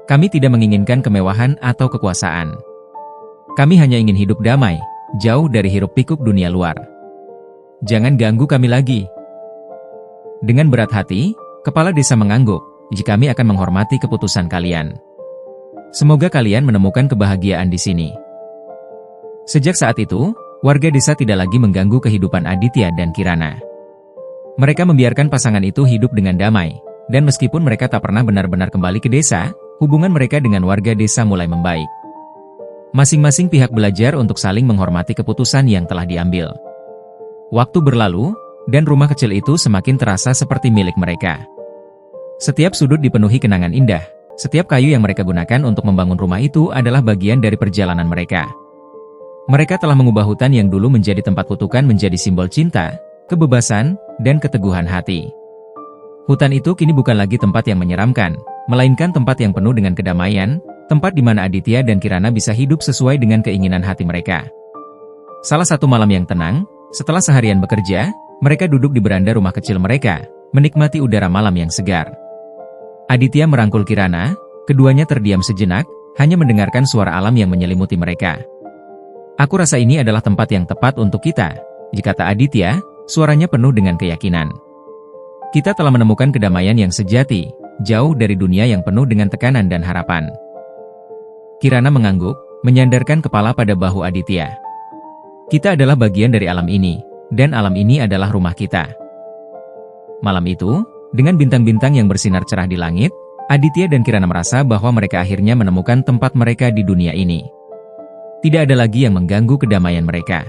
Kami tidak menginginkan kemewahan atau kekuasaan. Kami hanya ingin hidup damai, jauh dari hiruk-pikuk dunia luar. Jangan ganggu kami lagi. Dengan berat hati, kepala desa mengangguk, kami akan menghormati keputusan kalian. Semoga kalian menemukan kebahagiaan di sini. Sejak saat itu, warga desa tidak lagi mengganggu kehidupan Aditya dan Kirana. Mereka membiarkan pasangan itu hidup dengan damai, dan meskipun mereka tak pernah benar-benar kembali ke desa, hubungan mereka dengan warga desa mulai membaik. Masing-masing pihak belajar untuk saling menghormati keputusan yang telah diambil. Waktu berlalu, dan rumah kecil itu semakin terasa seperti milik mereka. Setiap sudut dipenuhi kenangan indah, setiap kayu yang mereka gunakan untuk membangun rumah itu adalah bagian dari perjalanan mereka. Mereka telah mengubah hutan yang dulu menjadi tempat kutukan menjadi simbol cinta, kebebasan, dan keteguhan hati. Hutan itu kini bukan lagi tempat yang menyeramkan, melainkan tempat yang penuh dengan kedamaian, tempat di mana Aditya dan Kirana bisa hidup sesuai dengan keinginan hati mereka. Salah satu malam yang tenang, setelah seharian bekerja, mereka duduk di beranda rumah kecil mereka, menikmati udara malam yang segar. Aditya merangkul Kirana, keduanya terdiam sejenak, hanya mendengarkan suara alam yang menyelimuti mereka. Aku rasa ini adalah tempat yang tepat untuk kita, kata Aditya, suaranya penuh dengan keyakinan. Kita telah menemukan kedamaian yang sejati, jauh dari dunia yang penuh dengan tekanan dan harapan. Kirana mengangguk, menyandarkan kepala pada bahu Aditya. Kita adalah bagian dari alam ini, dan alam ini adalah rumah kita. Malam itu, dengan bintang-bintang yang bersinar cerah di langit, Aditya dan Kirana merasa bahwa mereka akhirnya menemukan tempat mereka di dunia ini. Tidak ada lagi yang mengganggu kedamaian mereka.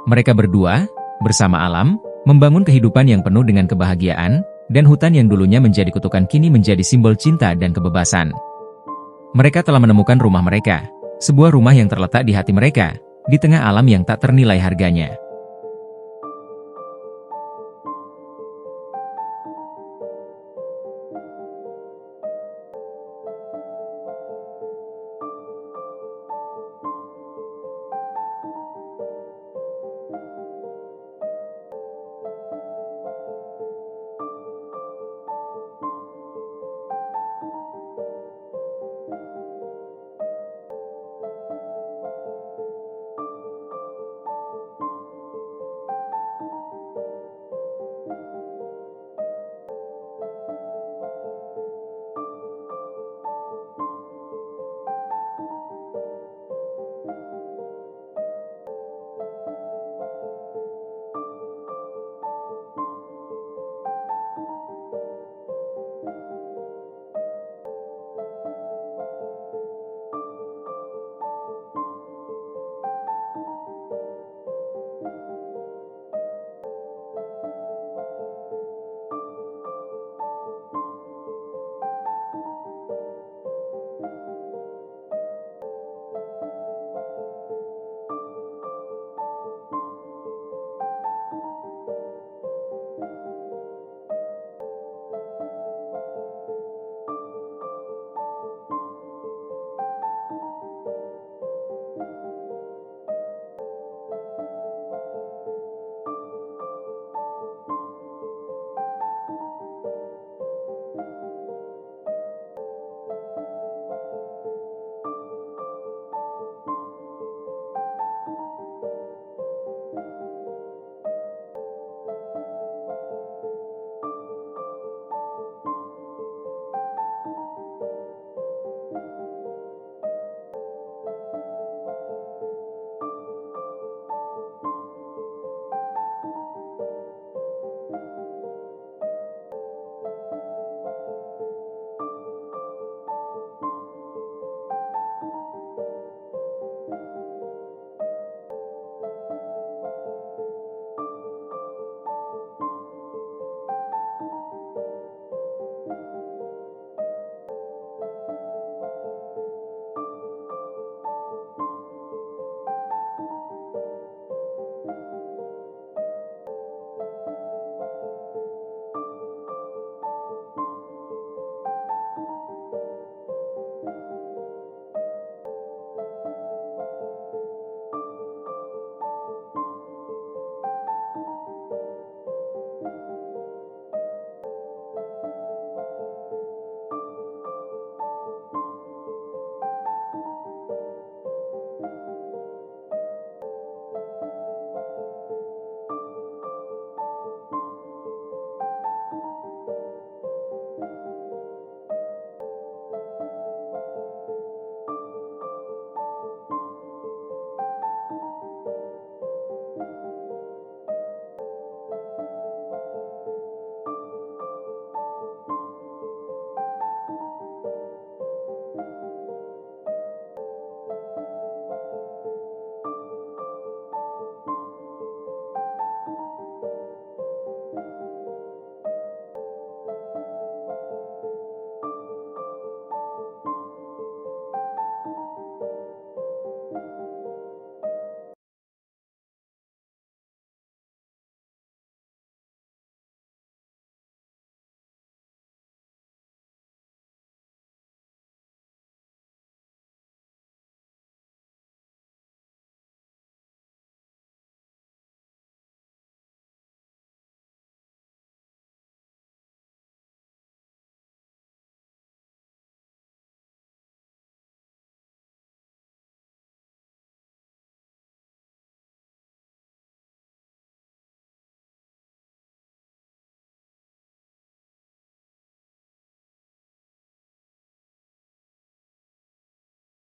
Mereka berdua, bersama alam, membangun kehidupan yang penuh dengan kebahagiaan, dan hutan yang dulunya menjadi kutukan kini menjadi simbol cinta dan kebebasan. Mereka telah menemukan rumah mereka, sebuah rumah yang terletak di hati mereka, di tengah alam yang tak ternilai harganya.